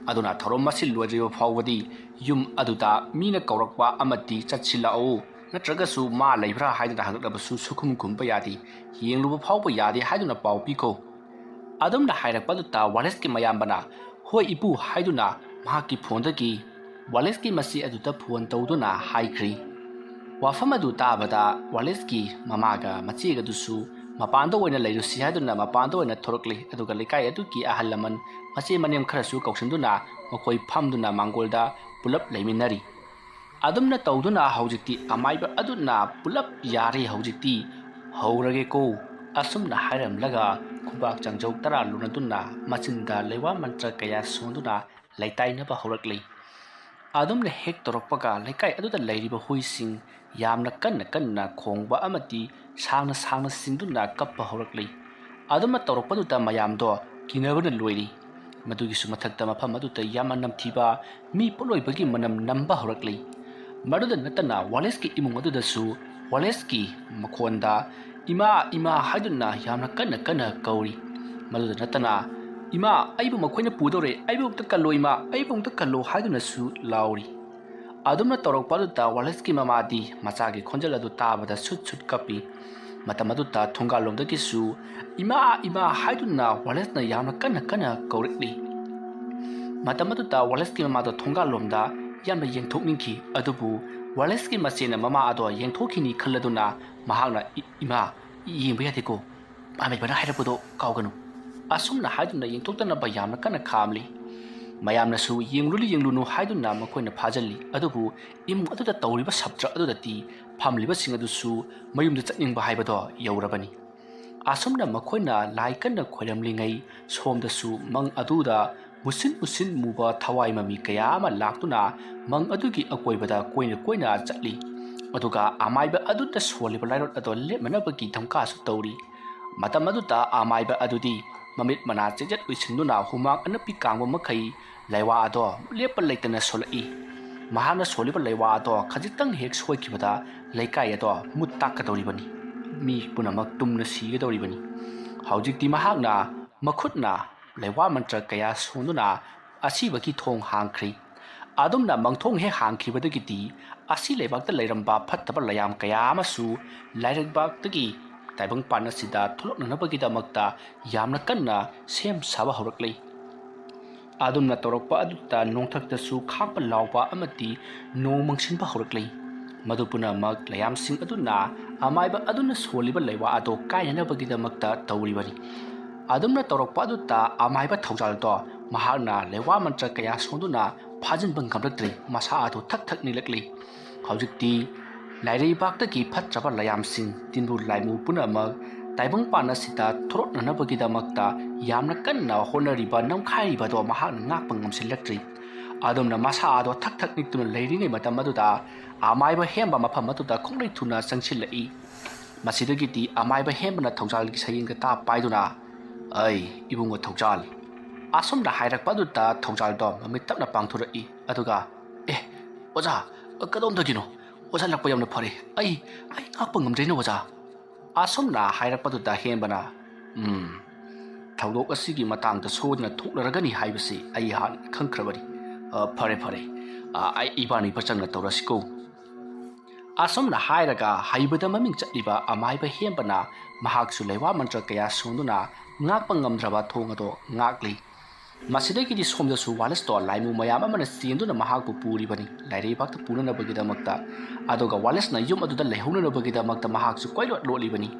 Speaker 1: ꯑꯗꯨꯅ ꯊꯧꯔꯝ ꯑꯁꯤ ꯂꯣꯏꯗ꯭ꯔꯤꯕ ꯐꯥꯎꯕꯗꯤ ꯌꯨꯝ ꯑꯗꯨꯗ ꯃꯤꯅ ꯀꯧꯔꯛꯄ ꯑꯃꯗꯤ ꯆꯠꯁꯤꯜꯂꯛꯎ ꯅꯠꯇ꯭ꯔꯒꯁꯨ ꯃꯥ ꯂꯩꯕ꯭ꯔꯥ ꯍꯥꯏꯗꯨꯅ ꯍꯪꯂꯛꯂꯕꯁꯨ ꯁꯨꯈꯨꯝ ꯈꯨꯝꯕ ꯌꯥꯗꯦ, ꯌꯦꯡꯂꯨꯕ ꯐꯥꯎꯕ ꯌꯥꯗꯦ ꯍꯥꯏꯗꯨꯅ ꯄꯥꯎ ꯄꯤꯈꯣ꯫ ꯑꯗꯨꯝꯅ ꯍꯥꯏꯔꯛꯄ ꯑꯗꯨꯗ ꯋꯥꯂꯦꯁꯀꯤ ꯃꯌꯥꯝꯕꯅ ꯍꯣꯏ ꯏꯄꯨ ꯍꯥꯏꯗꯨꯅ ꯃꯍꯥꯛꯀꯤ ꯐꯣꯟꯗꯒꯤ ꯋꯥꯂꯦꯁꯀꯤ ꯃꯆꯦ ꯑꯗꯨꯗ ꯐꯣꯟ ꯇꯧꯗꯨꯅ ꯍꯥꯏꯈ꯭ꯔꯤ꯫ ꯋꯥꯐꯝ ꯑꯗꯨ ꯇꯥꯕꯗ ꯋꯥꯂꯦꯁꯀꯤ ꯃꯃꯥꯒ ꯃꯆꯦꯒꯗꯨꯁꯨ ꯃꯄꯥꯟꯗ ꯑꯣꯏꯅ ꯂꯩꯔꯨꯁꯤ ꯍꯥꯏꯗꯨꯅ ꯃꯄꯥꯟꯗ ꯑꯣꯏꯅ ꯊꯣꯔꯛꯂꯤ꯫ ꯑꯗꯨꯒ ꯂꯩꯀꯥꯏ ꯑꯗꯨꯒꯤ ꯑꯍꯜ ꯂꯃꯟ ꯃꯆꯦ ꯃꯅꯦꯝ ꯈꯔꯁꯨ ꯀꯧꯁꯤꯟꯗꯨꯅ ꯃꯈꯣꯏ ꯐꯝꯗꯨꯅ ꯃꯥꯡꯒꯣꯜꯗ ꯄꯨꯂꯞ ꯂꯩꯃꯤꯟꯅꯔꯤ꯫ ꯑꯗꯨꯝꯅ ꯇꯧꯗꯨꯅ ꯍꯧꯖꯤꯛꯇꯤ ꯑꯃꯥꯏꯕ ꯑꯗꯨꯅ ꯄꯨꯂꯞ ꯌꯥꯔꯦ, ꯍꯧꯖꯤꯛꯇꯤ ꯍꯧꯔꯒꯦꯀꯣ ꯑꯁꯨꯝꯅ ꯍꯥꯏꯔꯝꯂꯒ ꯈꯨꯕꯥꯛ ꯆꯥꯡꯖꯧ 10 ꯂꯨꯅꯗꯨꯅ ꯃꯆꯤꯟꯗ ꯂꯩꯋꯥ ꯃꯟꯇ꯭ꯔ ꯀꯌꯥ ꯁꯣꯟꯗꯨꯅ ꯂꯩꯇꯥꯏꯅꯕ ꯍꯧꯔꯛꯂꯤ꯫ ꯑꯗꯨꯝꯅ ꯍꯦꯛ ꯇꯧꯔꯛꯄꯒ ꯂꯩꯀꯥꯏ ꯑꯗꯨꯗ ꯂꯩꯔꯤꯕ ꯍꯨꯏꯁꯤꯡ ꯌꯥꯝꯅ ꯀꯟꯅ ꯀꯟꯅ ꯈꯣꯡꯕ ꯑꯃꯗꯤ ꯁꯥꯡꯅ ꯁꯥꯡꯅ ꯆꯤꯡꯗꯨꯅ ꯀꯞꯄ ꯍꯧꯔꯛꯂꯤ꯫ ꯑꯗꯨꯝꯅ ꯇꯧꯔꯛꯄꯗꯨꯗ ꯃꯌꯥꯝꯗꯣ ꯀꯤꯅꯕꯅ ꯂꯣꯏꯔꯤ꯫ ꯃꯗꯨꯒꯤꯁꯨ ꯃꯊꯛꯇ ꯃꯐꯝ ꯑꯗꯨꯗ ꯌꯥꯝꯅ ꯅꯝꯊꯤꯕ ꯃꯤ ꯄꯣꯠꯂꯣꯏꯕꯒꯤ ꯃꯅꯝ ꯅꯝꯕ ꯍꯧꯔꯛꯂꯤ꯫ ꯃꯗꯨꯗ ꯅꯠꯇꯅ ꯋꯥꯂꯦꯁꯀꯤ ꯏꯃꯨꯡ ꯑꯗꯨꯗꯁꯨ ꯋꯥꯂꯦꯁꯀꯤ ꯃꯈꯣꯟꯗ ꯏꯃꯥ ꯏꯃꯥ ꯍꯥꯏꯗꯨꯅ ꯌꯥꯝꯅ ꯀꯟꯅ ꯀꯟꯅ ꯀꯧꯔꯤ꯫ ꯃꯗꯨꯗ ꯅꯠꯇꯅ ꯏꯃꯥ, ꯑꯩꯕꯨ ꯃꯈꯣꯏꯅ ꯄꯨꯗꯧꯔꯦ, ꯑꯩꯕꯨ ꯑꯃꯨꯛꯇ ꯀꯜꯂꯣ ꯏꯃꯥ, ꯑꯩꯕꯨ ꯑꯃꯨꯛꯇ ꯀꯜꯂꯣ ꯍꯥꯏꯗꯨꯅꯁꯨ ꯂꯥꯎꯔꯤ꯫ ꯑꯗꯨꯝꯅ ꯇꯧꯔꯛꯄ ꯑꯗꯨꯗ ꯋꯥꯂꯦꯁꯀꯤ ꯃꯃꯥꯗꯤ ꯃꯆꯥꯒꯤ ꯈꯣꯟꯖꯦꯜ ꯑꯗꯨ ꯇꯥꯕꯗ ꯁꯨꯠ ꯁꯨꯠ ꯀꯞꯄꯤ꯫ ꯃꯇꯝ ꯑꯗꯨꯗ ꯊꯣꯡꯒꯥꯜꯂꯣꯝꯗꯒꯤꯁꯨ ꯏꯃꯥ ꯏꯃꯥ ꯍꯥꯏꯗꯨꯅ ꯋꯥꯂꯦꯁꯅ ꯌꯥꯝꯅ ꯀꯟꯅ ꯀꯟꯅ ꯀꯧꯔꯛꯂꯤ꯫ ꯃꯇꯝ ꯑꯗꯨꯗ ꯋꯥꯂꯦꯁꯀꯤ ꯃꯃꯥꯗꯣ ꯊꯣꯡꯒꯥꯜꯂꯣꯝꯗ ꯌꯥꯝꯅ ꯌꯦꯡꯊꯣꯛꯅꯤꯡꯈꯤ, ꯑꯗꯨꯕꯨ ꯋꯥꯂꯦꯁꯀꯤ ꯃꯆꯦꯅ ꯃꯃꯥ ꯑꯗꯣ ꯌꯦꯡꯊꯣꯛꯈꯤꯅꯤ ꯈꯜꯂꯗꯨꯅ ꯃꯍꯥꯛꯅ ꯏꯃꯥ, ꯌꯦꯡꯕ ꯌꯥꯗꯦꯀꯣ, ꯑꯃꯥꯏꯕꯅ ꯍꯥꯏꯔꯛꯄꯗꯣ ꯀꯥꯎꯒꯅꯨ ꯑꯁꯨꯝꯅ ꯍꯥꯏꯗꯨꯅ ꯌꯦꯡꯊꯣꯛꯇꯅꯕ ꯌꯥꯝꯅ ꯀꯟꯅ ꯈꯥꯝꯂꯤ꯫ ꯃꯌꯥꯝꯅꯁꯨ ꯌꯦꯡꯂꯨꯅꯨ ꯍꯥꯏꯗꯨꯅ ꯃꯈꯣꯏꯅ ꯐꯥꯖꯤꯜꯂꯤ꯫ ꯑꯗꯨꯕꯨ ꯏꯃꯨꯡ ꯑꯗꯨꯗ ꯇꯧꯔꯤꯕ ꯁꯞꯇ꯭ꯔ ꯑꯗꯨꯗꯗꯤ ꯐꯝꯂꯤꯕꯁꯤꯡ ꯑꯗꯨꯁꯨ ꯃꯌꯨꯝꯗ ꯆꯠꯅꯤꯡꯕ ꯍꯥꯏꯕꯗꯣ ꯌꯧꯔꯕꯅꯤ꯫ ꯑꯁꯨꯝꯅ ꯃꯈꯣꯏꯅ ꯂꯥꯏ ꯀꯟꯅ ꯈꯣꯏꯔꯝꯂꯤꯉꯩ ꯁꯣꯝꯗꯁꯨ ꯃꯪ ꯑꯗꯨꯗ ꯃꯨꯁꯤꯟ ꯃꯨꯁꯤꯟ ꯃꯨꯕ ꯊꯋꯥꯏ ꯃꯃꯤ ꯀꯌా ꯑꯃ ꯂꯥꯛꯇꯨꯅ ꯃꯪ ꯑꯗꯨꯒꯤ ꯑꯀꯣꯏꯕꯗ ꯀꯣꯏꯅ ꯀꯣꯏꯅ ꯆꯠꯂꯤ꯫ ꯑꯗꯨꯒ ꯑꯃꯥꯏꯕ ꯑꯗꯨꯗ ꯁꯣꯜꯂꯤꯕ ꯂꯥꯏꯔꯣꯠ ꯑꯗꯣ ꯂꯦꯞꯅꯅꯕꯒꯤ ꯙꯝꯀꯥꯁꯨ ꯇꯧꯔꯤ꯫ ꯃꯇꯝ ꯑꯗꯨꯗ ꯑꯃꯥꯏꯕ ꯑꯗꯨꯗꯤ ꯃꯃꯤꯠ ꯃꯅꯥ ꯆꯦꯖꯠ ꯎꯏꯁꯤꯟꯗꯨꯅ ꯍꯨꯃꯥꯡ ꯑꯅꯞꯄꯤ ꯀꯥꯡꯕ ꯃꯈꯩ ꯂꯩꯋꯥ ꯑꯗꯣ ꯂꯦꯞꯄ ꯂꯩꯇꯅ ꯁꯣꯜꯂꯛꯏ꯫ ꯃꯍꯥꯛꯅ ꯁꯣꯜꯂꯤꯕ ꯂꯩꯋꯥ ꯑꯗꯣ ꯈꯖꯤꯛꯇꯪ ꯍꯦꯛ ꯁꯣꯏꯈꯤꯕꯗ ꯂꯩꯀꯥꯏ ꯑꯗꯣ ꯃꯨꯠ ꯇꯥꯛꯀꯗꯧꯔꯤꯕꯅꯤ, ꯃꯤ ꯄꯨꯝꯅꯃꯛ ꯇꯨꯝꯅ ꯁꯤꯒꯗꯧꯔꯤꯕꯅꯤ꯫ ꯍꯧꯖꯤꯛꯇꯤ ꯃꯍꯥꯛꯅ ꯃꯈꯨꯠꯅ ꯂꯩꯋꯥ ꯃꯟꯇ꯭ꯔ ꯀꯌꯥ ꯁꯣꯟꯗꯨꯅ ꯑꯁꯤꯕꯒꯤ ꯊꯣꯡ ꯍꯥꯡꯈ꯭ꯔꯤ꯫ ꯑꯗꯨꯝꯅ ꯃꯪꯊꯣꯡ ꯍꯦꯛ ꯍꯥꯡꯈꯤꯕꯗꯒꯤꯗꯤ ꯑꯁꯤ ꯂꯩꯕꯥꯛꯇ ꯂꯩꯔꯝꯕ ꯐꯠꯇꯕ ꯂꯩꯌꯥꯝ ꯀꯌా ꯑꯃꯁꯨ ꯂꯩꯕꯥꯛꯇꯒꯤ ꯇꯥꯏꯕꯪꯄꯥꯟ ꯑꯁꯤꯗ ꯊꯣꯛꯂꯛꯅꯅꯕꯒꯤꯗꯃꯛꯇ ꯌꯥꯝꯅ ꯀꯟꯅ ꯁꯦꯝ ꯁꯥꯕ ꯍꯧꯔꯛꯂꯤ꯫ ꯑꯗꯨꯝꯅ ꯇꯧꯔꯛꯄ ꯑꯗꯨꯗ ꯅꯣꯡꯊꯛꯇꯁꯨ ꯈꯥꯛꯄ ꯂꯥꯎꯕ ꯑꯃꯗꯤ ꯅꯣꯡ ꯃꯪꯁꯤꯟꯕ ꯍꯧꯔꯛꯂꯤ꯫ ꯃꯗꯨ ꯄꯨꯝꯅꯃꯛ ꯂꯩꯌꯥꯝꯁꯤꯡ ꯑꯗꯨꯅ ꯑꯃꯥꯏꯕ ꯑꯗꯨꯅ ꯁꯣꯜꯂꯤꯕ ꯂꯩꯋꯥ ꯑꯗꯣ ꯀꯥꯏꯅꯅꯕꯒꯤꯗꯃꯛꯇ ꯇꯧꯔꯤꯕꯅꯤ꯫ ꯑꯗꯨꯝꯅ ꯇꯧꯔꯛꯄ ꯑꯗꯨꯗ ꯑꯃꯥꯏꯕ ꯊꯧꯖꯥꯜꯗꯣ ꯃꯍꯥꯛꯅ ꯂꯩꯋꯥ ꯃꯟꯇ꯭ꯔ ꯀꯌꯥ ꯁꯣꯟꯗꯨꯅ ꯐꯥꯖꯤꯟꯕ ꯉꯝꯂꯛꯇ꯭ꯔꯤ꯫ ꯃꯁꯥ ꯑꯗꯨ ꯊꯛ ꯊꯛ ꯅꯤꯛꯂꯛꯂꯤ꯫ ꯍꯧꯖꯤꯛꯇꯤ ꯂꯥꯏꯔꯩꯕꯥꯛꯇꯒꯤ ꯐꯠꯇ꯭ꯔꯕ ꯂꯩꯌꯥꯝꯁꯤꯡ ꯇꯤꯟꯕꯨ ꯂꯥꯏꯃꯨ ꯄꯨꯝꯅꯃꯛ ꯇꯥꯏꯕꯪꯄꯥꯟ ꯑꯁꯤꯗ ꯊꯣꯔꯛꯅꯅꯕꯒꯤꯗꯃꯛꯇ ꯌꯥꯝꯅ ꯀꯟꯅ ꯍꯣꯠꯅꯔꯤꯕ ꯅꯝꯈꯥꯏꯔꯤꯕꯗꯣ ꯃꯍꯥꯛꯅ ꯉꯥꯛꯄ ꯉꯝꯁꯤꯜꯂꯛꯇ꯭ꯔꯤ꯫ ꯑꯗꯨꯝꯅ ꯃꯁꯥ ꯑꯗꯣ ꯊꯛ ꯊꯛ ꯅꯤꯛꯇꯨꯅ ꯂꯩꯔꯤꯉꯩ ꯃꯇꯝ ꯑꯗꯨꯗ ꯑꯃꯥꯏꯕ ꯍꯦꯝꯕ ꯃꯐꯝ ꯑꯗꯨꯗ ꯈꯣꯡꯂꯩ ꯊꯨꯅ ꯆꯪꯁꯤꯜꯂꯛꯏ꯫ ꯃꯁꯤꯗꯒꯤꯗꯤ ꯑꯃꯥꯏꯕ ꯍꯦꯝꯕꯅ ꯊꯧꯖꯥꯜꯒꯤ ꯁꯌꯦꯡ ꯇꯥ ꯄꯥꯏꯗꯨꯅ ꯑꯩ ꯏꯕꯨꯡꯉꯣ ꯊꯧꯖꯥꯜ ꯑꯁꯨꯝꯅ ꯍꯥꯏꯔꯛꯄ ꯑꯗꯨꯗ ꯊꯧꯖꯥꯜꯗꯣ ꯃꯃꯤꯠ ꯇꯞꯅ ꯄꯥꯡꯊꯣꯔꯛꯏ꯫ ꯑꯗꯨꯒ ꯑꯣꯖꯥ, ꯀꯗꯣꯝꯗꯒꯤꯅꯣ? ꯑꯣꯖꯥ ꯂꯥꯛꯄ ꯌꯥꯝꯅ ꯐꯔꯦ, ꯑꯩ ꯉꯥꯛꯄ ꯉꯝꯗ꯭ꯔꯦꯅ ꯑꯣꯖꯥ ꯑꯁꯨꯝꯅ ꯍꯥꯏꯔꯛꯄꯗꯨꯗ ꯍꯦꯝꯕꯅ ꯊꯧꯗꯣꯛ ꯑꯁꯤꯒꯤ ꯃꯇꯥꯡꯗ ꯁꯣꯏꯗꯅ ꯊꯣꯛꯂꯔꯒꯅꯤ ꯍꯥꯏꯕꯁꯤ ꯑꯩ ꯍꯥꯟꯅ ꯈꯪꯈ꯭ꯔꯕꯅꯤ꯫ ꯐꯔꯦ ꯐꯔꯦ ꯑꯩ ꯏꯕꯥꯅꯤ ꯐꯖꯅ ꯇꯧꯔꯁꯤꯀꯣ ꯑꯁꯨꯝꯅ ꯍꯥꯏꯔꯒ ꯍꯩꯕꯗ ꯃꯃꯤꯡ ꯆꯠꯂꯤꯕ ꯑꯃꯥꯏꯕ ꯍꯦꯝꯕꯅ ꯃꯍꯥꯛꯁꯨ ꯂꯩꯋꯥ ꯃꯟꯇ꯭ꯔ ꯀꯌꯥ ꯁꯣꯟꯗꯨꯅ ꯉꯥꯛꯄ ꯉꯝꯗ꯭ꯔꯕ ꯊꯣꯡ ꯑꯗꯣ ꯉꯥꯛꯂꯤ ꯃꯁꯤꯗꯒꯤꯗꯤ ꯁꯣꯝꯗꯁꯨ ꯋꯥꯂꯦꯁꯇꯣ ꯂꯥꯏꯃꯨ ꯃꯌꯥꯝ ꯑꯃꯅ ꯆꯦꯟꯗꯨꯅ ꯃꯍꯥꯛꯄꯨ ꯄꯨꯔꯤꯕꯅꯤ ꯂꯥꯏꯔꯩꯕꯥꯛꯇ ꯄꯨꯅꯅꯕꯒꯤꯗꯃꯛꯇ ꯑꯗꯨꯒ ꯋꯥꯂꯦꯁꯅ ꯌꯨꯝ ꯑꯗꯨꯗ ꯂꯩꯍꯧꯅꯅꯕꯒꯤꯗꯃꯛꯇ ꯃꯍꯥꯛꯁꯨ ꯀꯣꯏꯂꯣꯠ ꯂꯣꯠꯂꯤꯕꯅꯤ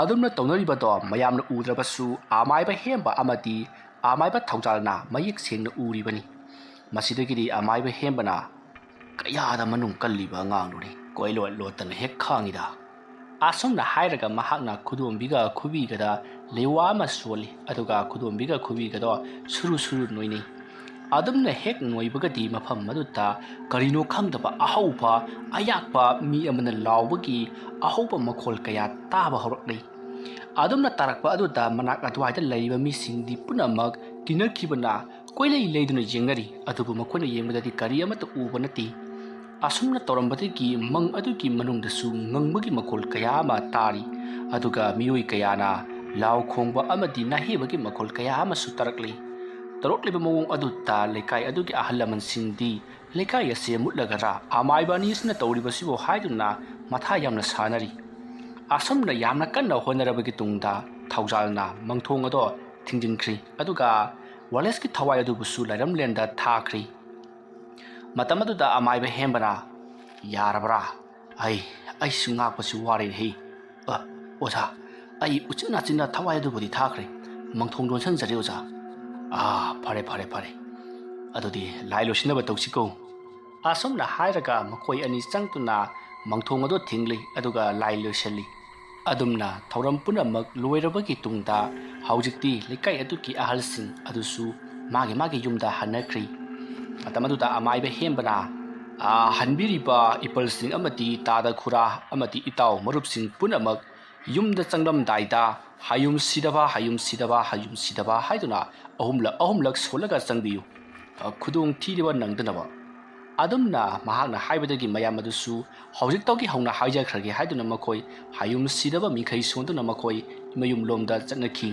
Speaker 1: ꯑꯗꯨꯝꯅ ꯇꯧꯅꯔꯤꯕꯗꯣ ꯃꯌꯥꯝꯅ ꯎꯗ꯭ꯔꯕꯁꯨ ꯑꯃꯥꯏꯕ ꯍꯦꯝꯕ ꯑꯃꯗꯤ ꯑꯃꯥꯏꯕ ꯊꯧꯖꯥꯜꯅ ꯃꯌꯦꯛ ꯁꯦꯡꯅ ꯎꯔꯤꯕꯅꯤ ꯃꯁꯤꯗꯒꯤꯗꯤ ꯑꯃꯥꯏꯕ ꯍꯦꯝꯕꯅ ꯀꯌꯥꯗ ꯃꯅꯨꯡ ꯀꯜꯂꯤꯕ ꯑꯉꯥꯡꯗꯨꯅꯤ ꯀꯣꯏꯂꯣꯠ ꯂꯣꯠꯇꯅ ꯍꯦꯛ ꯈꯥꯡꯉꯤꯗ ꯑꯁꯨꯝꯅ ꯍꯥꯏꯔꯒ ꯃꯍꯥꯛꯅ ꯈꯨꯗꯣꯝꯕꯤꯒ ꯈꯨꯕꯤꯒꯗ ꯂꯩꯋꯥ ꯑꯃ ꯁꯣꯜꯂꯤ ꯑꯗꯨꯒ ꯈꯨꯗꯣꯝꯕꯤꯒ ꯈꯨꯕꯤꯒꯗꯣ ꯁꯨꯔꯨ ꯁꯨꯔꯨ ꯅꯣꯏꯅꯩ ꯑꯗꯨꯝꯅ ꯍꯦꯛ ꯅꯣꯏꯕꯒꯗꯤ ꯃꯐꯝ ꯑꯗꯨꯗ ꯀꯔꯤꯅꯣ ꯈꯪꯗꯕ ꯑꯍꯧꯕ ꯑꯌꯥꯛꯄ ꯃꯤ ꯑꯃꯅ ꯂꯥꯎꯕꯒꯤ ꯑꯍꯧꯕ ꯃꯈꯣꯜ ꯀꯌꯥ ꯇꯥꯕ ꯍꯧꯔꯛꯂꯤ ꯑꯗꯨꯝꯅ ꯇꯥꯔꯛꯄ ꯑꯗꯨꯗ ꯃꯅꯥꯛ ꯑꯗꯨꯋꯥꯏꯗ ꯂꯩꯔꯤꯕ ꯃꯤꯁꯤꯡꯗꯤ ꯄꯨꯝꯅꯃꯛ ꯀꯤꯅꯈꯤꯕꯅ ꯀꯣꯏꯂꯩ ꯂꯩꯗꯨꯅ ꯌꯦꯡꯅꯔꯤ ꯑꯗꯨꯕꯨ ꯃꯈꯣꯏꯅ ꯌꯦꯡꯕꯗꯗꯤ ꯀꯔꯤ ꯑꯃꯠꯇ ꯎꯕ ꯅꯠꯇꯦ ꯑꯁꯨꯝꯅ ꯇꯧꯔꯝꯕꯗꯒꯤ ꯃꯪ ꯑꯗꯨꯒꯤ ꯃꯅꯨꯡꯗꯁꯨ ꯉꯪꯕꯒꯤ ꯃꯈꯣꯜ ꯀꯌా ꯑꯃ ꯇꯥꯔꯤ ꯑꯗꯨꯒ ꯃꯤꯑꯣꯏ ꯀꯌꯥꯅ ꯂꯥꯎ ꯈꯣꯡꯕ ꯑꯃꯗꯤ ꯅꯥꯍꯦꯕꯒꯤ ꯃꯈꯣꯜ ꯀꯌꯥ ꯑꯃꯁꯨ ꯇꯥꯔꯛꯂꯤ ꯇꯧꯔꯛꯂꯤꯕ ꯃꯑꯣꯡ ꯑꯗꯨꯗ ꯂꯩꯀꯥꯏ ꯑꯗꯨꯒꯤ ꯑꯍꯜ ꯂꯃꯟꯁꯤꯡꯗꯤ ꯂꯩꯀꯥꯏ ꯑꯁꯤ ꯃꯨꯠꯂꯒꯔꯥ ꯑꯃꯥꯏꯕ ꯑꯅꯤꯁꯤꯅ ꯇꯧꯔꯤꯕꯁꯤꯕꯨ ꯍꯥꯏꯗꯨꯅ ꯃꯊꯥ ꯌꯥꯝꯅ ꯁꯥꯅꯔꯤ ꯑꯁꯨꯝꯅ ꯌꯥꯝꯅ ꯀꯟꯅ ꯍꯣꯠꯅꯔꯕꯒꯤ ꯇꯨꯡꯗ ꯊꯧꯖꯥꯜꯅ ꯃꯪꯊꯣꯡ ꯑꯗꯣ ꯊꯤꯡꯖꯤꯟꯈ꯭ꯔꯤ ꯑꯗꯨꯒ ꯋꯥꯂꯦꯁꯀꯤ ꯊꯋꯥꯏ ꯑꯗꯨꯕꯨꯁꯨ ꯂꯥꯏꯔꯝꯂꯦꯟꯗ ꯊꯥꯈ꯭ꯔꯤ ꯃꯇꯝ ꯑꯗꯨꯗ ꯑꯃꯥꯏꯕ ꯍꯦꯝꯕꯅ ꯌꯥꯔꯕ꯭ꯔꯥ ꯑꯩꯁꯨ ꯉꯥꯛꯄꯁꯤ ꯋꯥꯔꯦꯍꯦ ꯑꯣꯖꯥ ꯑꯩ ꯎꯆꯤꯟ ꯅꯥꯆꯤꯟꯅ ꯊꯋꯥꯏ ꯑꯗꯨꯕꯨꯗꯤ ꯊꯥꯈ꯭ꯔꯦ ꯃꯪꯊꯣꯡ ꯂꯣꯟꯁꯤꯟꯖꯔꯦ ꯑꯣꯖꯥ ꯐꯔꯦ ꯑꯗꯨꯗꯤ ꯂꯥꯏ ꯂꯣꯏꯁꯤꯟꯅꯕ ꯇꯧꯁꯤꯀꯣ ꯑꯁꯨꯝꯅ ꯍꯥꯏꯔꯒ ꯃꯈꯣꯏ ꯑꯅꯤ ꯆꯪꯗꯨꯅ ꯃꯪꯊꯣꯡ ꯑꯗꯨ ꯊꯤꯡꯂꯤ ꯑꯗꯨꯒ ꯂꯥꯏ ꯂꯣꯏꯁꯤꯜꯂꯤ ꯑꯗꯨꯝꯅ ꯊꯧꯔꯝ ꯄꯨꯝꯅꯃꯛ ꯂꯣꯏꯔꯕꯒꯤ ꯇꯨꯡꯗ ꯍꯧꯖꯤꯛꯇꯤ ꯂꯩꯀꯥꯏ ꯑꯗꯨꯒꯤ ꯑꯍꯜꯁꯤꯡ ꯑꯗꯨꯁꯨ ꯃꯥꯒꯤ ꯌꯨꯝꯗ ꯍꯟꯅꯈ꯭ꯔꯤ ꯃꯇꯝ ꯑꯗꯨꯗ ꯑꯃꯥꯏꯕ ꯍꯦꯝꯕꯅ ꯍꯟꯕꯤꯔꯤꯕ ꯏꯄꯜꯁꯤꯡ ꯑꯃꯗꯤ ꯇꯥꯗ ꯈꯨꯔꯥ ꯑꯃꯗꯤ ꯏꯇꯥꯎ ꯃꯔꯨꯞꯁꯤꯡ ꯄꯨꯝꯅꯃꯛ ꯌꯨꯝꯗ ꯆꯪꯂꯝꯗꯥꯏꯗ ꯍꯌꯨꯝ ꯁꯤꯗꯕ ꯍꯥꯏꯗꯨꯅ ꯑꯍꯨꯝꯂꯛ ꯁꯣꯜꯂꯒ ꯆꯪꯕꯤꯌꯨ ꯈꯨꯗꯣꯡ ꯊꯤꯔꯤꯕ ꯅꯪꯗꯅꯕ ꯑꯗꯨꯝꯅ ꯃꯍꯥꯛꯅ ꯍꯥꯏꯕꯗꯒꯤ ꯃꯌꯥꯝ ꯑꯗꯨꯁꯨ ꯍꯧꯖꯤꯛꯇꯒꯤ ꯍꯧꯅ ꯍꯥꯏꯖꯈ꯭ꯔꯒꯦ ꯍꯥꯏꯗꯨꯅ ꯃꯈꯣꯏ ꯍꯌꯨꯝ ꯁꯤꯗꯕ ꯃꯤꯈꯩ ꯁꯣꯟꯗꯨꯅ ꯃꯈꯣꯏ ꯃꯌꯨꯝꯂꯣꯝꯗ ꯆꯠꯅꯈꯤ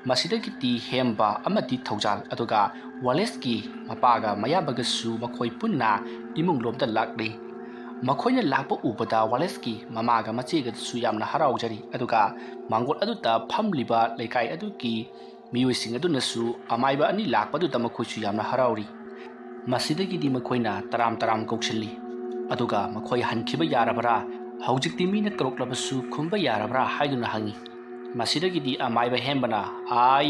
Speaker 1: ꯃꯁꯤꯗꯒꯤꯗꯤ ꯍꯦꯝꯕ ꯑꯃꯗꯤ ꯊꯧꯖꯥꯜ ꯑꯗꯨꯒ ꯋꯥꯂꯦꯁꯀꯤ ꯃꯄꯥꯒ ꯃꯌꯥꯝꯕꯒꯁꯨ ꯃꯈꯣꯏ ꯄꯨꯟꯅ ꯏꯃꯨꯡꯂꯣꯝꯗ ꯂꯥꯛꯂꯤ ꯃꯈꯣꯏꯅ ꯂꯥꯛꯄ ꯎꯕꯗ ꯋꯥꯂꯦꯁꯀꯤ ꯃꯃꯥꯒ ꯃꯆꯦꯒꯗꯁꯨ ꯌꯥꯝꯅ ꯍꯔꯥꯎꯖꯔꯤ ꯑꯗꯨꯒ ꯃꯥꯡꯒꯣꯜ ꯑꯗꯨꯗ ꯐꯝꯂꯤꯕ ꯂꯩꯀꯥꯏ ꯑꯗꯨꯒꯤ ꯃꯤꯑꯣꯏꯁꯤꯡ ꯑꯗꯨꯅꯁꯨ ꯑꯃꯥꯏꯕ ꯑꯅꯤ ꯂꯥꯛꯄꯗꯨꯗ ꯃꯈꯣꯏꯁꯨ ꯌꯥꯝꯅ ꯍꯔꯥꯎꯔꯤ ꯃꯁꯤꯗꯒꯤꯗꯤ ꯃꯈꯣꯏꯅ ꯇꯔꯥꯝ ꯀꯧꯁꯤꯜꯂꯤ ꯑꯗꯨꯒ ꯃꯈꯣꯏ ꯍꯟꯈꯤꯕ ꯌꯥꯔꯕ꯭ꯔꯥ ꯍꯧꯖꯤꯛꯇꯤ ꯃꯤꯅ ꯀꯧꯔꯛꯂꯕꯁꯨ ꯈꯨꯝꯕ ꯌꯥꯔꯕ꯭ꯔꯥ ꯍꯥꯏꯗꯨꯅ ꯍꯪꯉꯤ ꯃꯁꯤꯗꯒꯤꯗꯤ ꯑꯃꯥꯏꯕ ꯍꯦꯝꯕꯅ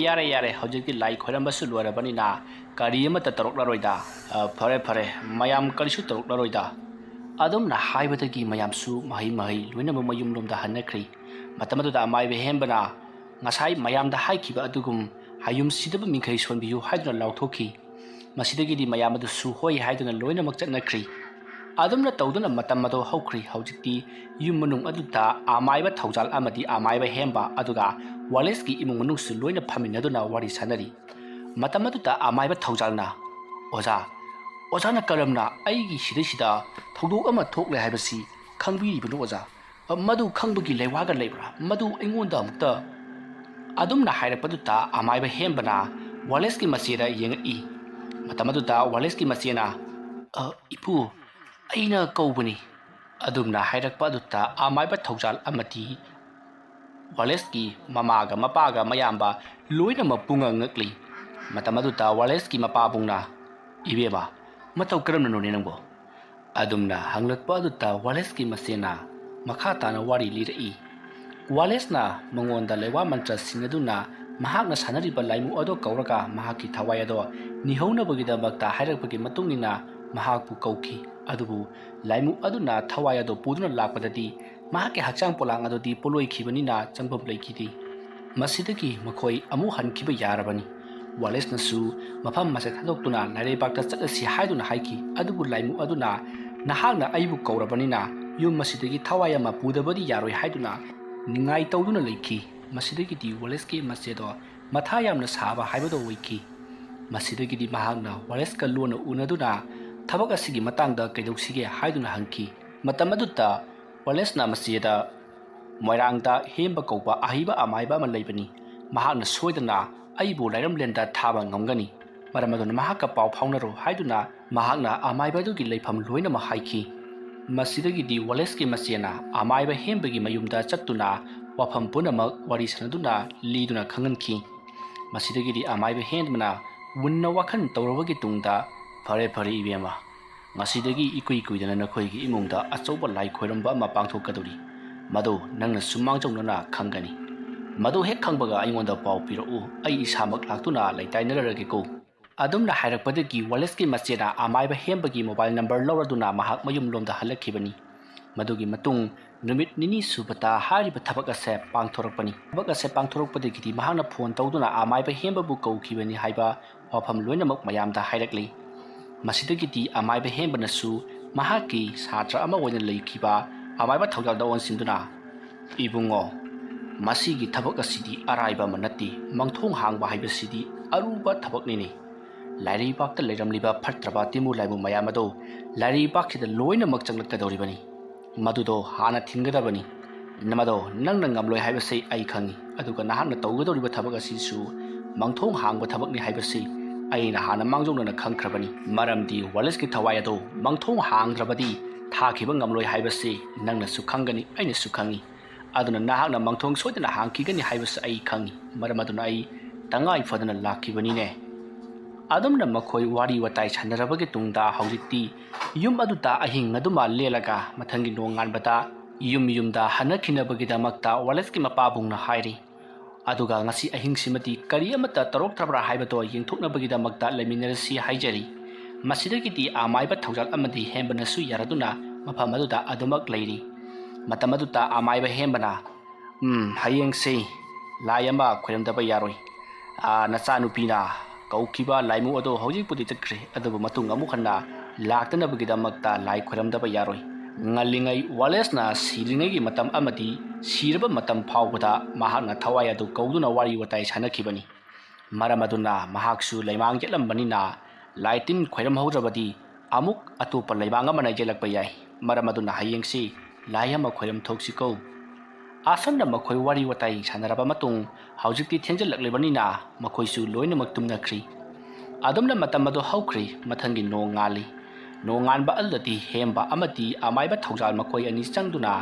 Speaker 1: ꯌꯥꯔꯦ ꯍꯧꯖꯤꯛꯇꯤ ꯂꯥꯏ ꯈꯣꯏꯔꯝꯕꯁꯨ ꯂꯣꯏꯔꯕꯅꯤꯅ ꯀꯔꯤ ꯑꯃꯠꯇ ꯇꯧꯔꯛꯂꯔꯣꯏꯗ ꯐꯔꯦ ꯃꯌꯥꯝ ꯀꯔꯤꯁꯨ ꯇꯧꯔꯛꯂꯔꯣꯏꯗ ꯑꯗꯨꯝꯅ ꯍꯥꯏꯕꯗꯒꯤ ꯃꯌꯥꯝꯁꯨ ꯃꯍꯩ ꯂꯣꯏꯅꯃꯛ ꯃꯌꯨꯝꯂꯣꯝꯗ ꯍꯟꯅꯈ꯭ꯔꯤ ꯃꯇꯝ ꯑꯗꯨꯗ ꯑꯃꯥꯏꯕ ꯍꯦꯝꯕꯅ ꯉꯁꯥꯏ ꯃꯌꯥꯝꯗ ꯍꯥꯏꯈꯤꯕ ꯑꯗꯨꯒꯨꯝ ꯍꯌꯨꯝ ꯁꯤꯗꯕ ꯃꯤꯈꯩ ꯁꯣꯟꯕꯤꯌꯨ ꯍꯥꯏꯗꯨꯅ ꯂꯥꯎꯊꯣꯛꯈꯤ ꯃꯁꯤꯗꯒꯤꯗꯤ ꯃꯌꯥꯝ ꯑꯗꯨꯁꯨ ꯍꯣꯏ ꯍꯥꯏꯗꯨꯅ ꯂꯣꯏꯅꯃꯛ ꯆꯠꯅꯈ꯭ꯔꯤ ꯑꯗꯨꯝꯅ ꯇꯧꯗꯨꯅ ꯃꯇꯝ ꯑꯗꯨ ꯍꯧꯈ꯭ꯔꯤ ꯍꯧꯖꯤꯛꯇꯤ ꯌꯨꯝ ꯃꯅꯨꯡ ꯑꯗꯨꯗ ꯑꯃꯥꯏꯕ ꯊꯧꯖꯥꯜ ꯑꯃꯗꯤ ꯑꯃꯥꯏꯕ ꯍꯦꯝꯕ ꯑꯗꯨꯒ ꯋꯥꯂꯦꯁꯀꯤ ꯏꯃꯨꯡ ꯃꯅꯨꯡꯁꯨ ꯂꯣꯏꯅ ꯐꯝꯃꯤꯟꯅꯗꯨꯅ ꯋꯥꯔꯤ ꯁꯥꯟꯅꯔꯤ ꯃꯇꯝ ꯑꯗꯨꯗ ꯑꯃꯥꯏꯕ ꯊꯧꯖꯥꯜꯅ ꯑꯣꯖꯥꯅ ꯀꯔꯝꯅ ꯑꯩꯒꯤ ꯁꯤꯗꯩꯁꯤꯗ ꯊꯧꯗꯣꯛ ꯑꯃ ꯊꯣꯛꯂꯦ ꯍꯥꯏꯕꯁꯤ ꯈꯪꯕꯤꯔꯤꯕꯅꯣ ꯑꯣꯖꯥ ꯃꯗꯨ ꯈꯪꯕꯒꯤ ꯂꯩꯋꯥꯒ ꯂꯩꯕ꯭ꯔꯥ ꯃꯗꯨ ꯑꯩꯉꯣꯟꯗ ꯑꯃꯨꯛꯇ ꯑꯗꯨꯝꯅ ꯍꯥꯏꯔꯛꯄꯗꯨꯗ ꯑꯃꯥꯏꯕ ꯍꯦꯝꯕꯅ ꯋꯥꯂꯦꯁꯀꯤ ꯃꯆꯦꯗ ꯌꯦꯡꯉꯛꯏ ꯃꯇꯝ ꯑꯗꯨꯗ ꯋꯥꯂꯦꯁꯀꯤ ꯃꯆꯦꯅ ꯏꯄꯨ ꯑꯩꯅ ꯀꯧꯕꯅꯤ ꯑꯗꯨꯝꯅ ꯍꯥꯏꯔꯛꯄ ꯑꯗꯨꯗ ꯑꯃꯥꯏꯕ ꯊꯧꯖꯥꯜ ꯑꯃꯗꯤ ꯋꯥꯂꯦꯁꯀꯤ ꯃꯃꯥꯒ ꯃꯄꯥꯒ ꯃꯌꯥꯝꯕ ꯂꯣꯏꯅꯃꯛ ꯄꯨꯡꯉꯛ-ꯉꯛꯂꯤ ꯃꯇꯝ ꯑꯗꯨꯗ ꯋꯥꯂꯦꯁꯀꯤ ꯃꯄꯥꯕꯨꯡꯅ ꯏꯕꯦꯝꯃ ꯃꯇꯧ ꯀꯔꯝꯅꯅꯣꯅꯦ ꯅꯪꯕꯣ ꯑꯗꯨꯝꯅ ꯍꯪꯂꯛꯄ ꯑꯗꯨꯗ ꯋꯥꯂꯦꯁꯀꯤ ꯃꯆꯦꯅ ꯃꯈꯥ ꯇꯥꯅ ꯋꯥꯔꯤ ꯂꯤꯔꯛꯏ ꯋꯥꯂꯦꯁꯅ ꯃꯉꯣꯟꯗ ꯂꯩꯋꯥ ꯃꯟꯇ꯭ꯔ ꯁꯤꯟꯅꯗꯨꯅ ꯃꯍꯥꯛꯅ ꯁꯥꯟꯅꯔꯤꯕ ꯂꯥꯏꯃꯨ ꯑꯗꯣ ꯀꯧꯔꯒ ꯃꯍꯥꯛꯀꯤ ꯊꯋꯥꯏ ꯑꯗꯣ ꯅꯤꯍꯧꯅꯕꯒꯤꯗꯃꯛꯇ ꯍꯥꯏꯔꯛꯄꯒꯤ ꯃꯇꯨꯡꯏꯟꯅ ꯃꯍꯥꯛꯄꯨ ꯀꯧꯈꯤ ꯑꯗꯨꯕꯨ ꯂꯥꯏꯃꯨ ꯑꯗꯨꯅ ꯊꯋꯥꯏ ꯑꯗꯣ ꯄꯨꯗꯨꯅ ꯂꯥꯛꯄꯗꯗꯤ ꯃꯍꯥꯛꯀꯤ ꯍꯛꯆꯥꯡ ꯄꯣꯂꯥꯡ ꯑꯗꯨꯗꯤ ꯄꯣꯂꯣꯏꯈꯤꯕꯅꯤꯅ ꯆꯪꯐꯝ ꯂꯩꯈꯤꯗꯦ ꯃꯁꯤꯗꯒꯤ ꯃꯈꯣꯏ ꯑꯃꯨꯛ ꯍꯟꯈꯤꯕ ꯌꯥꯔꯕꯅꯤ ꯋꯥꯂꯦꯁꯅꯁꯨ ꯃꯐꯝ ꯃꯁꯛ ꯊꯥꯗꯣꯛꯇꯨꯅ ꯂꯥꯏꯔꯩꯕꯥꯛꯇ ꯆꯠꯂꯁꯤ ꯍꯥꯏꯗꯨꯅ ꯍꯥꯏꯈꯤ ꯑꯗꯨꯕꯨ ꯂꯥꯏꯃꯨ ꯑꯗꯨꯅ ꯅꯍꯥꯛꯅ ꯑꯩꯕꯨ ꯀꯧꯔꯕꯅꯤꯅ ꯌꯨꯝ ꯑꯁꯤꯗꯒꯤ ꯊꯋꯥꯏ ꯑꯃ ꯄꯨꯗꯕꯗꯤ ꯌꯥꯔꯣꯏ ꯍꯥꯏꯗꯨꯅ ꯅꯤꯡꯉꯥꯏ ꯇꯧꯗꯨꯅ ꯂꯩꯈꯤ ꯃꯁꯤꯗꯒꯤꯗꯤ ꯋꯥꯂꯦꯁꯀꯤ ꯃꯆꯦꯗꯣ ꯃꯊꯥ ꯌꯥꯝꯅ ꯁꯥꯕ ꯍꯥꯏꯕꯗꯣ ꯑꯣꯏꯈꯤ ꯃꯁꯤꯗꯒꯤꯗꯤ ꯃꯍꯥꯛꯅ ꯋꯥꯂꯦꯁꯀ ꯂꯣꯟꯅ ꯎꯅꯗꯨꯅ ꯊꯕꯛ ꯑꯁꯤꯒꯤ ꯃꯇꯥꯡꯗ ꯀꯩꯗꯧꯁꯤꯒꯦ ꯍꯥꯏꯗꯨꯅ ꯍꯪꯈꯤ ꯃꯇꯝ ꯑꯗꯨꯗ ꯋꯥꯂꯦꯁꯅ ꯃꯆꯦꯗ ꯃꯣꯏꯔꯥꯡꯗ ꯍꯦꯝꯕ ꯀꯧꯕ ꯑꯍꯩꯕ ꯑꯃꯥꯏꯕ ꯑꯃ ꯂꯩꯕꯅꯤ ꯃꯍꯥꯛꯅ ꯁꯣꯏꯗꯅ ꯑꯩꯕꯨ ꯂꯥꯏꯔꯝꯂꯦꯟꯗ ꯊꯥꯕ ꯉꯝꯒꯅꯤ ꯃꯔꯝ ꯑꯗꯨꯅ ꯃꯍꯥꯛꯀ ꯄꯥꯎ ꯐꯥꯎꯅꯔꯣ ꯍꯥꯏꯗꯨꯅ ꯃꯍꯥꯛꯅ ꯑꯃꯥꯏꯕ ꯑꯗꯨꯒꯤ ꯂꯩꯐꯝ ꯂꯣꯏꯅꯃꯛ ꯍꯥꯏꯈꯤ꯫ ꯃꯁꯤꯗꯒꯤꯗꯤ ꯋꯥꯂꯦꯁꯀꯤ ꯃꯆꯦꯅ ꯑꯃꯥꯏꯕ ꯍꯦꯝꯕꯒꯤ ꯃꯌꯨꯝꯗ ꯆꯠꯇꯨꯅ ꯋꯥꯐꯝ ꯄꯨꯝꯅꯃꯛ ꯋꯥꯔꯤ ꯁꯥꯅꯗꯨꯅ ꯂꯤꯗꯨꯅ ꯈꯪꯍꯟꯈꯤ꯫ ꯃꯁꯤꯗꯒꯤꯗꯤ ꯑꯃꯥꯏꯕ ꯍꯦꯝꯕꯅ ꯃꯨꯟꯅ ꯋꯥꯈꯜ ꯇꯧꯔꯕꯒꯤ ꯇꯨꯡꯗ ꯐꯔꯦ ꯐꯔꯦ ꯏꯕꯦꯝꯃ, ꯉꯁꯤꯗꯒꯤ ꯏꯀꯨꯏ ꯀꯨꯏꯗꯅ ꯅꯈꯣꯏꯒꯤ ꯏꯃꯨꯡꯗ ꯑꯆꯧꯕ ꯂꯥꯏ ꯈꯣꯏꯔꯝꯕ ꯑꯃ ꯄꯥꯡꯊꯣꯛꯀꯗꯧꯔꯤ, ꯃꯗꯨ ꯅꯪꯅꯁꯨ ꯃꯥꯡꯖꯧꯅꯅ ꯈꯪꯒꯅꯤ꯫ ꯃꯗꯨ ꯍꯦꯛ ꯈꯪꯕꯒ ꯑꯩꯉꯣꯟꯗ ꯄꯥꯎ ꯄꯤꯔꯛꯎ, ꯑꯩ ꯏꯁꯥꯃꯛ ꯂꯥꯛꯇꯨꯅ ꯂꯩꯇꯥꯏꯅꯔꯒꯦꯀꯣ꯫ ꯑꯗꯨꯝꯅ ꯍꯥꯏꯔꯛꯄꯗꯒꯤ ꯋꯥꯂꯦꯁꯀꯤ ꯃꯆꯦꯅ ꯑꯃꯥꯏꯕ ꯍꯦꯝꯕꯒꯤ ꯃꯣꯕꯥꯏꯜ ꯅꯝꯕꯔ ꯂꯧꯔꯗꯨꯅ ꯃꯍꯥꯛ ꯃꯌꯨꯝꯂꯣꯝꯗ ꯍꯜꯂꯛꯈꯤꯕꯅꯤ꯫ ꯃꯗꯨꯒꯤ ꯃꯇꯨꯡ ꯅꯨꯃꯤꯠ ꯅꯤꯅꯤ ꯁꯨꯕꯗ ꯍꯥꯏꯔꯤꯕ ꯊꯕꯛ ꯑꯁꯦ ꯄꯥꯡꯊꯣꯔꯛꯄꯅꯤ꯫ ꯊꯕꯛ ꯑꯁꯦ ꯄꯥꯡꯊꯣꯔꯛꯄꯗꯒꯤꯗꯤ ꯃꯍꯥꯛꯅ ꯐꯣꯟ ꯇꯧꯗꯨꯅ ꯑꯃꯥꯏꯕ ꯍꯦꯝꯕꯕꯨ ꯀꯧꯈꯤꯕꯅꯤ ꯍꯥꯏꯕ ꯋꯥꯐꯝ ꯂꯣꯏꯅꯃꯛ ꯃꯌꯥꯝꯗ ꯍꯥꯏꯔꯛꯂꯤ꯫ ꯃꯁꯤꯗꯒꯤꯗꯤ ꯑꯃꯥꯏꯕ ꯍꯦꯝꯕꯅꯁꯨ ꯃꯍꯥꯛꯀꯤ ꯁꯥꯇ꯭ꯔ ꯑꯃ ꯑꯣꯏꯅ ꯂꯩꯈꯤꯕ ꯑꯃꯥꯏꯕ ꯊꯧꯖꯥꯜꯗ ꯑꯣꯟꯁꯤꯟꯗꯨꯅ, ꯏꯕꯨꯡꯉꯣ, ꯃꯁꯤꯒꯤ ꯊꯕꯛ ꯑꯁꯤꯗꯤ ꯑꯔꯥꯏꯕ ꯑꯃ ꯅꯠꯇꯦ, ꯃꯪꯊꯣꯡ ꯍꯥꯡꯕ ꯍꯥꯏꯕꯁꯤꯗꯤ ꯑꯔꯨꯕ ꯊꯕꯛꯅꯤꯅꯦ꯫ ꯂꯥꯏꯔꯩꯕꯥꯛꯇ ꯂꯩꯔꯝꯂꯤꯕ ꯐꯠꯇ꯭ꯔꯕ ꯇꯤꯃꯨ ꯂꯥꯏꯃꯨ ꯃꯌꯥꯝ ꯑꯗꯣ ꯂꯥꯏꯔꯩꯕꯥꯛꯁꯤꯗ ꯂꯣꯏꯅꯃꯛ ꯆꯪꯂꯛꯀꯗꯧꯔꯤꯕꯅꯤ, ꯃꯗꯨꯗꯣ ꯍꯥꯟꯅ ꯊꯤꯡꯒꯗꯕꯅꯤ꯫ ꯃꯗꯣ ꯅꯪꯅ ꯉꯝꯂꯣꯏ ꯍꯥꯏꯕꯁꯤ ꯑꯩ ꯈꯪꯏ, ꯑꯗꯨꯒ ꯅꯍꯥꯛꯅ ꯇꯧꯒꯗꯧꯔꯤꯕ ꯊꯕꯛ ꯑꯁꯤꯁꯨ ꯃꯪꯊꯣꯡ ꯍꯥꯡꯕ ꯊꯕꯛꯅꯤ ꯍꯥꯏꯕꯁꯤ ꯑꯩꯅ ꯍꯥꯟꯅ ꯃꯥꯡꯖꯧꯅꯅ ꯈꯪꯈ꯭ꯔꯕꯅꯤ꯫ ꯃꯔꯝꯗꯤ ꯋꯥꯂꯦꯁꯀꯤ ꯊꯋꯥꯏ ꯑꯗꯣ ꯃꯪꯊꯣꯡ ꯍꯥꯡꯗ꯭ꯔꯕꯗꯤ ꯊꯥꯈꯤꯕ ꯉꯝꯂꯣꯏ ꯍꯥꯏꯕꯁꯤ ꯅꯪꯅꯁꯨ ꯈꯪꯒꯅꯤ, ꯑꯩꯅꯁꯨ ꯈꯪꯏ꯫ ꯑꯗꯨꯅ ꯅꯍꯥꯛꯅ ꯃꯪꯊꯣꯡ ꯁꯣꯏꯗꯅ ꯍꯥꯡꯈꯤꯒꯅꯤ ꯍꯥꯏꯕꯁꯤ ꯑꯩ ꯈꯪꯏ, ꯃꯔꯝ ꯑꯗꯨꯅ ꯑꯩ ꯇꯉꯥꯏ ꯐꯗꯅ ꯂꯥꯛꯈꯤꯕꯅꯤꯅꯦ꯫ ꯑꯗꯨꯝꯅ ꯃꯈꯣꯏ ꯋꯥꯔꯤ ꯋꯥꯇꯥꯏ ꯁꯥꯟꯅꯔꯕꯒꯤ ꯇꯨꯡꯗ ꯍꯧꯖꯤꯛꯇꯤ ꯌꯨꯝ ꯑꯗꯨꯗ ꯑꯍꯤꯡ ꯑꯗꯨꯃ ꯂꯦꯜꯂꯒ ꯃꯊꯪꯒꯤ ꯅꯣꯡꯉꯥꯟꯕꯗ ꯌꯨꯝꯗ ꯍꯟꯅꯈꯤꯅꯕꯒꯤꯗꯃꯛꯇ ꯋꯥꯂꯦꯁꯀꯤ ꯃꯄꯥꯕꯨꯡꯅ ꯍꯥꯏꯔꯤ꯫ ꯑꯗꯨꯒ ꯉꯁꯤ ꯑꯍꯤꯡꯁꯤꯃꯗꯤ ꯀꯔꯤ ꯑꯃꯠꯇ ꯇꯧꯔꯛꯇ꯭ꯔꯕ꯭ꯔꯥ ꯍꯥꯏꯕꯗꯣ ꯌꯦꯡꯊꯣꯛꯅꯕꯒꯤꯗꯃꯛꯇ ꯂꯩꯃꯤꯟꯅꯔꯁꯤ ꯍꯥꯏꯖꯔꯤ꯫ ꯃꯁꯤꯗꯒꯤꯗꯤ ꯑꯃꯥꯏꯕ ꯊꯧꯖꯥꯜ ꯑꯃꯗꯤ ꯍꯦꯝꯕꯅꯁꯨ ꯌꯥꯔꯗꯨꯅ ꯃꯐꯝ ꯑꯗꯨꯗ ꯑꯗꯨꯃꯛ ꯂꯩꯔꯤ꯫ ꯃꯇꯝ ꯑꯗꯨꯗ ꯑꯃꯥꯏꯕ ꯍꯦꯝꯕꯅ, ꯍꯌꯦꯡꯁꯤ ꯂꯥꯏ ꯑꯃ ꯈꯣꯏꯔꯝꯗꯕ ꯌꯥꯔꯣꯏ꯫ ꯅꯆꯥꯅꯨꯄꯤꯅ ꯀꯧꯈꯤꯕ ꯂꯥꯏꯃꯨ ꯑꯗꯣ ꯍꯧꯖꯤꯛꯄꯨꯗꯤ ꯆꯠꯈ꯭ꯔꯦ, ꯑꯗꯨꯕꯨ ꯃꯇꯨꯡ ꯑꯃꯨꯛ ꯍꯟꯅ ꯂꯥꯛꯇꯅꯕꯒꯤꯗꯃꯛꯇ ꯂꯥꯏ ꯈꯣꯏꯔꯝꯗꯕ ꯌꯥꯔꯣꯏ꯫ ꯉꯜꯂꯤꯉꯩ ꯋꯥꯂꯦꯁꯅ ꯁꯤꯔꯤꯉꯩꯒꯤ ꯃꯇꯝ ꯑꯃꯗꯤ ꯁꯤꯔꯕ ꯃꯇꯝ ꯐꯥꯎꯕꯗ ꯃꯍꯥꯛꯅ ꯊꯋꯥꯏ ꯑꯗꯨ ꯀꯧꯗꯨꯅ ꯋꯥꯔꯤ ꯋꯥꯇꯥꯏ ꯁꯥꯟꯅꯈꯤꯕꯅꯤ꯫ ꯃꯔꯝ ꯑꯗꯨꯅ ꯃꯍꯥꯛꯁꯨ ꯂꯩꯃꯥꯡ ꯌꯦꯠꯂꯝꯕꯅꯤꯅ ꯂꯥꯏ ꯇꯤꯟ ꯈꯣꯏꯔꯝꯍꯧꯗ꯭ꯔꯕꯗꯤ ꯑꯃꯨꯛ ꯑꯇꯣꯞꯄ ꯂꯩꯃꯥꯡ ꯑꯃꯅ ꯌꯦꯠꯂꯛꯄ ꯌꯥꯏ꯫ ꯃꯔꯝ ꯑꯗꯨꯅ ꯍꯌꯦꯡꯁꯤ ꯂꯥꯏ ꯑꯃ ꯈꯣꯏꯔꯝꯊꯣꯛꯁꯤꯀꯣ꯫ ꯑꯁꯨꯝꯅ ꯃꯈꯣꯏ ꯋꯥꯔꯤ ꯋꯥꯇꯥꯏ ꯁꯥꯟꯅꯔꯕ ꯃꯇꯨꯡ ꯍꯧꯖꯤꯛꯇꯤ ꯊꯦꯡꯖꯤꯜꯂꯛꯂꯤꯕꯅꯤꯅ ꯃꯈꯣꯏꯁꯨ ꯂꯣꯏꯅꯃꯛ ꯇꯨꯝꯅꯈ꯭ꯔꯤ꯫ ꯑꯗꯨꯝꯅ ꯃꯇꯝ ꯑꯗꯨ ꯍꯧꯈ꯭ꯔꯤ꯫ ꯃꯊꯪꯒꯤ ꯅꯣꯡꯉꯥꯜꯂꯤ꯫ ꯅꯣꯡꯉꯥꯟꯕ ꯑꯗꯨꯗꯗꯤ ꯍꯦꯝꯕ ꯑꯃꯗꯤ ꯑꯃꯥꯏꯕ ꯊꯧꯖꯥꯜ ꯃꯈꯣꯏ ꯑꯅꯤ ꯆꯪꯗꯨꯅ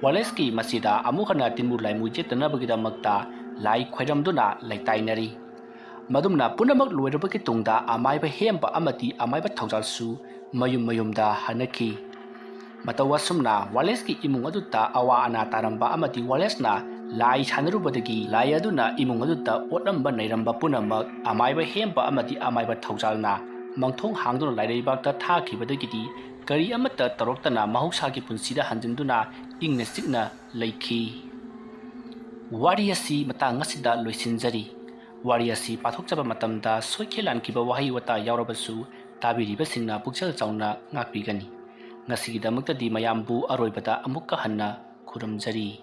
Speaker 1: ꯋꯥꯂꯦꯁꯀꯤ ꯃꯆꯦꯗ ꯑꯃꯨꯛ ꯍꯟꯅ ꯇꯤꯟꯃꯨ ꯂꯥꯏꯃꯨ ꯌꯦꯠꯇꯅꯕꯒꯤꯗꯃꯛꯇ ꯂꯥꯏ ꯈꯣꯏꯔꯝꯗꯨꯅ ꯂꯩꯇꯥꯏꯅꯔꯤ꯫ ꯃꯗꯨꯝꯅ ꯄꯨꯝꯅꯃꯛ ꯂꯣꯏꯔꯕꯒꯤ ꯇꯨꯡꯗ ꯑꯃꯥꯏꯕ ꯍꯦꯝꯕ ꯑꯃꯗꯤ ꯑꯃꯥꯏꯕ ꯊꯧꯖꯥꯜꯁꯨ ꯃꯌꯨꯝꯗ ꯍꯟꯅꯈꯤ꯫ ꯃꯇꯧ ꯑꯁꯨꯝꯅ ꯋꯥꯂꯦꯁꯀꯤ ꯏꯃꯨꯡ ꯑꯗꯨꯗ ꯑꯋꯥ ꯑꯅꯥ ꯇꯥꯔꯝꯕ ꯑꯃꯗꯤ ꯋꯥꯂꯦꯁꯅ ꯂꯥꯏ ꯁꯥꯟꯅꯔꯨꯕꯗꯒꯤ ꯂꯥꯏ ꯑꯗꯨꯅꯏꯃꯨꯡ ꯑꯗꯨꯗ ꯑꯣꯠꯂꯝꯕ ꯅꯩꯔꯝꯕ ꯄꯨꯝꯅꯃꯛ ꯑꯃꯥꯏꯕ ꯍꯦꯝꯕ ꯑꯃꯗꯤ ꯑꯃꯥꯏꯕ ꯊꯧꯖꯥꯜꯅ ꯃꯪꯊꯣꯡ ꯍꯥꯡꯗꯨꯅ ꯂꯥꯏꯔꯩꯕꯥꯛꯇ ꯊꯥꯈꯤꯕꯗꯒꯤꯗꯤ ꯀꯔꯤ ꯑꯃꯠꯇ ꯇꯧꯔꯛꯇꯅ ꯃꯍꯧꯁꯥꯒꯤ ꯄꯨꯟꯁꯤꯗ ꯍꯟꯖꯤꯟꯗꯨꯅ ꯏꯪꯅ ꯆꯤꯛꯅ ꯂꯩꯈꯤ꯫ ꯋꯥꯔꯤ ꯑꯁꯤ ꯃꯇꯥꯡ ꯑꯁꯤꯗ ꯂꯣꯏꯁꯤꯟꯖꯔꯤ꯫ ꯋꯥꯔꯤ ꯑꯁꯤ ꯄꯥꯊꯣꯛꯆꯕ ꯃꯇꯝꯗ ꯁꯣꯏꯈꯤ ꯂꯥꯟꯈꯤꯕ ꯋꯥꯍꯩ ꯋꯥꯇꯥ ꯌꯥꯎꯔꯕꯁꯨ ꯇꯥꯕꯤꯔꯤꯕꯁꯤꯡꯅ ꯄꯨꯛꯆꯦꯜ ꯆꯥꯎꯅ ꯉꯥꯛꯄꯤꯒꯅꯤ꯫ ꯉꯁꯤꯒꯤꯗꯃꯛꯇꯗꯤ ꯃꯌꯥꯝꯕꯨ ꯑꯔꯣꯏꯕꯗ ꯑꯃꯨꯛꯀ ꯍꯟꯅ ꯈꯨꯔꯨꯝꯖꯔꯤ꯫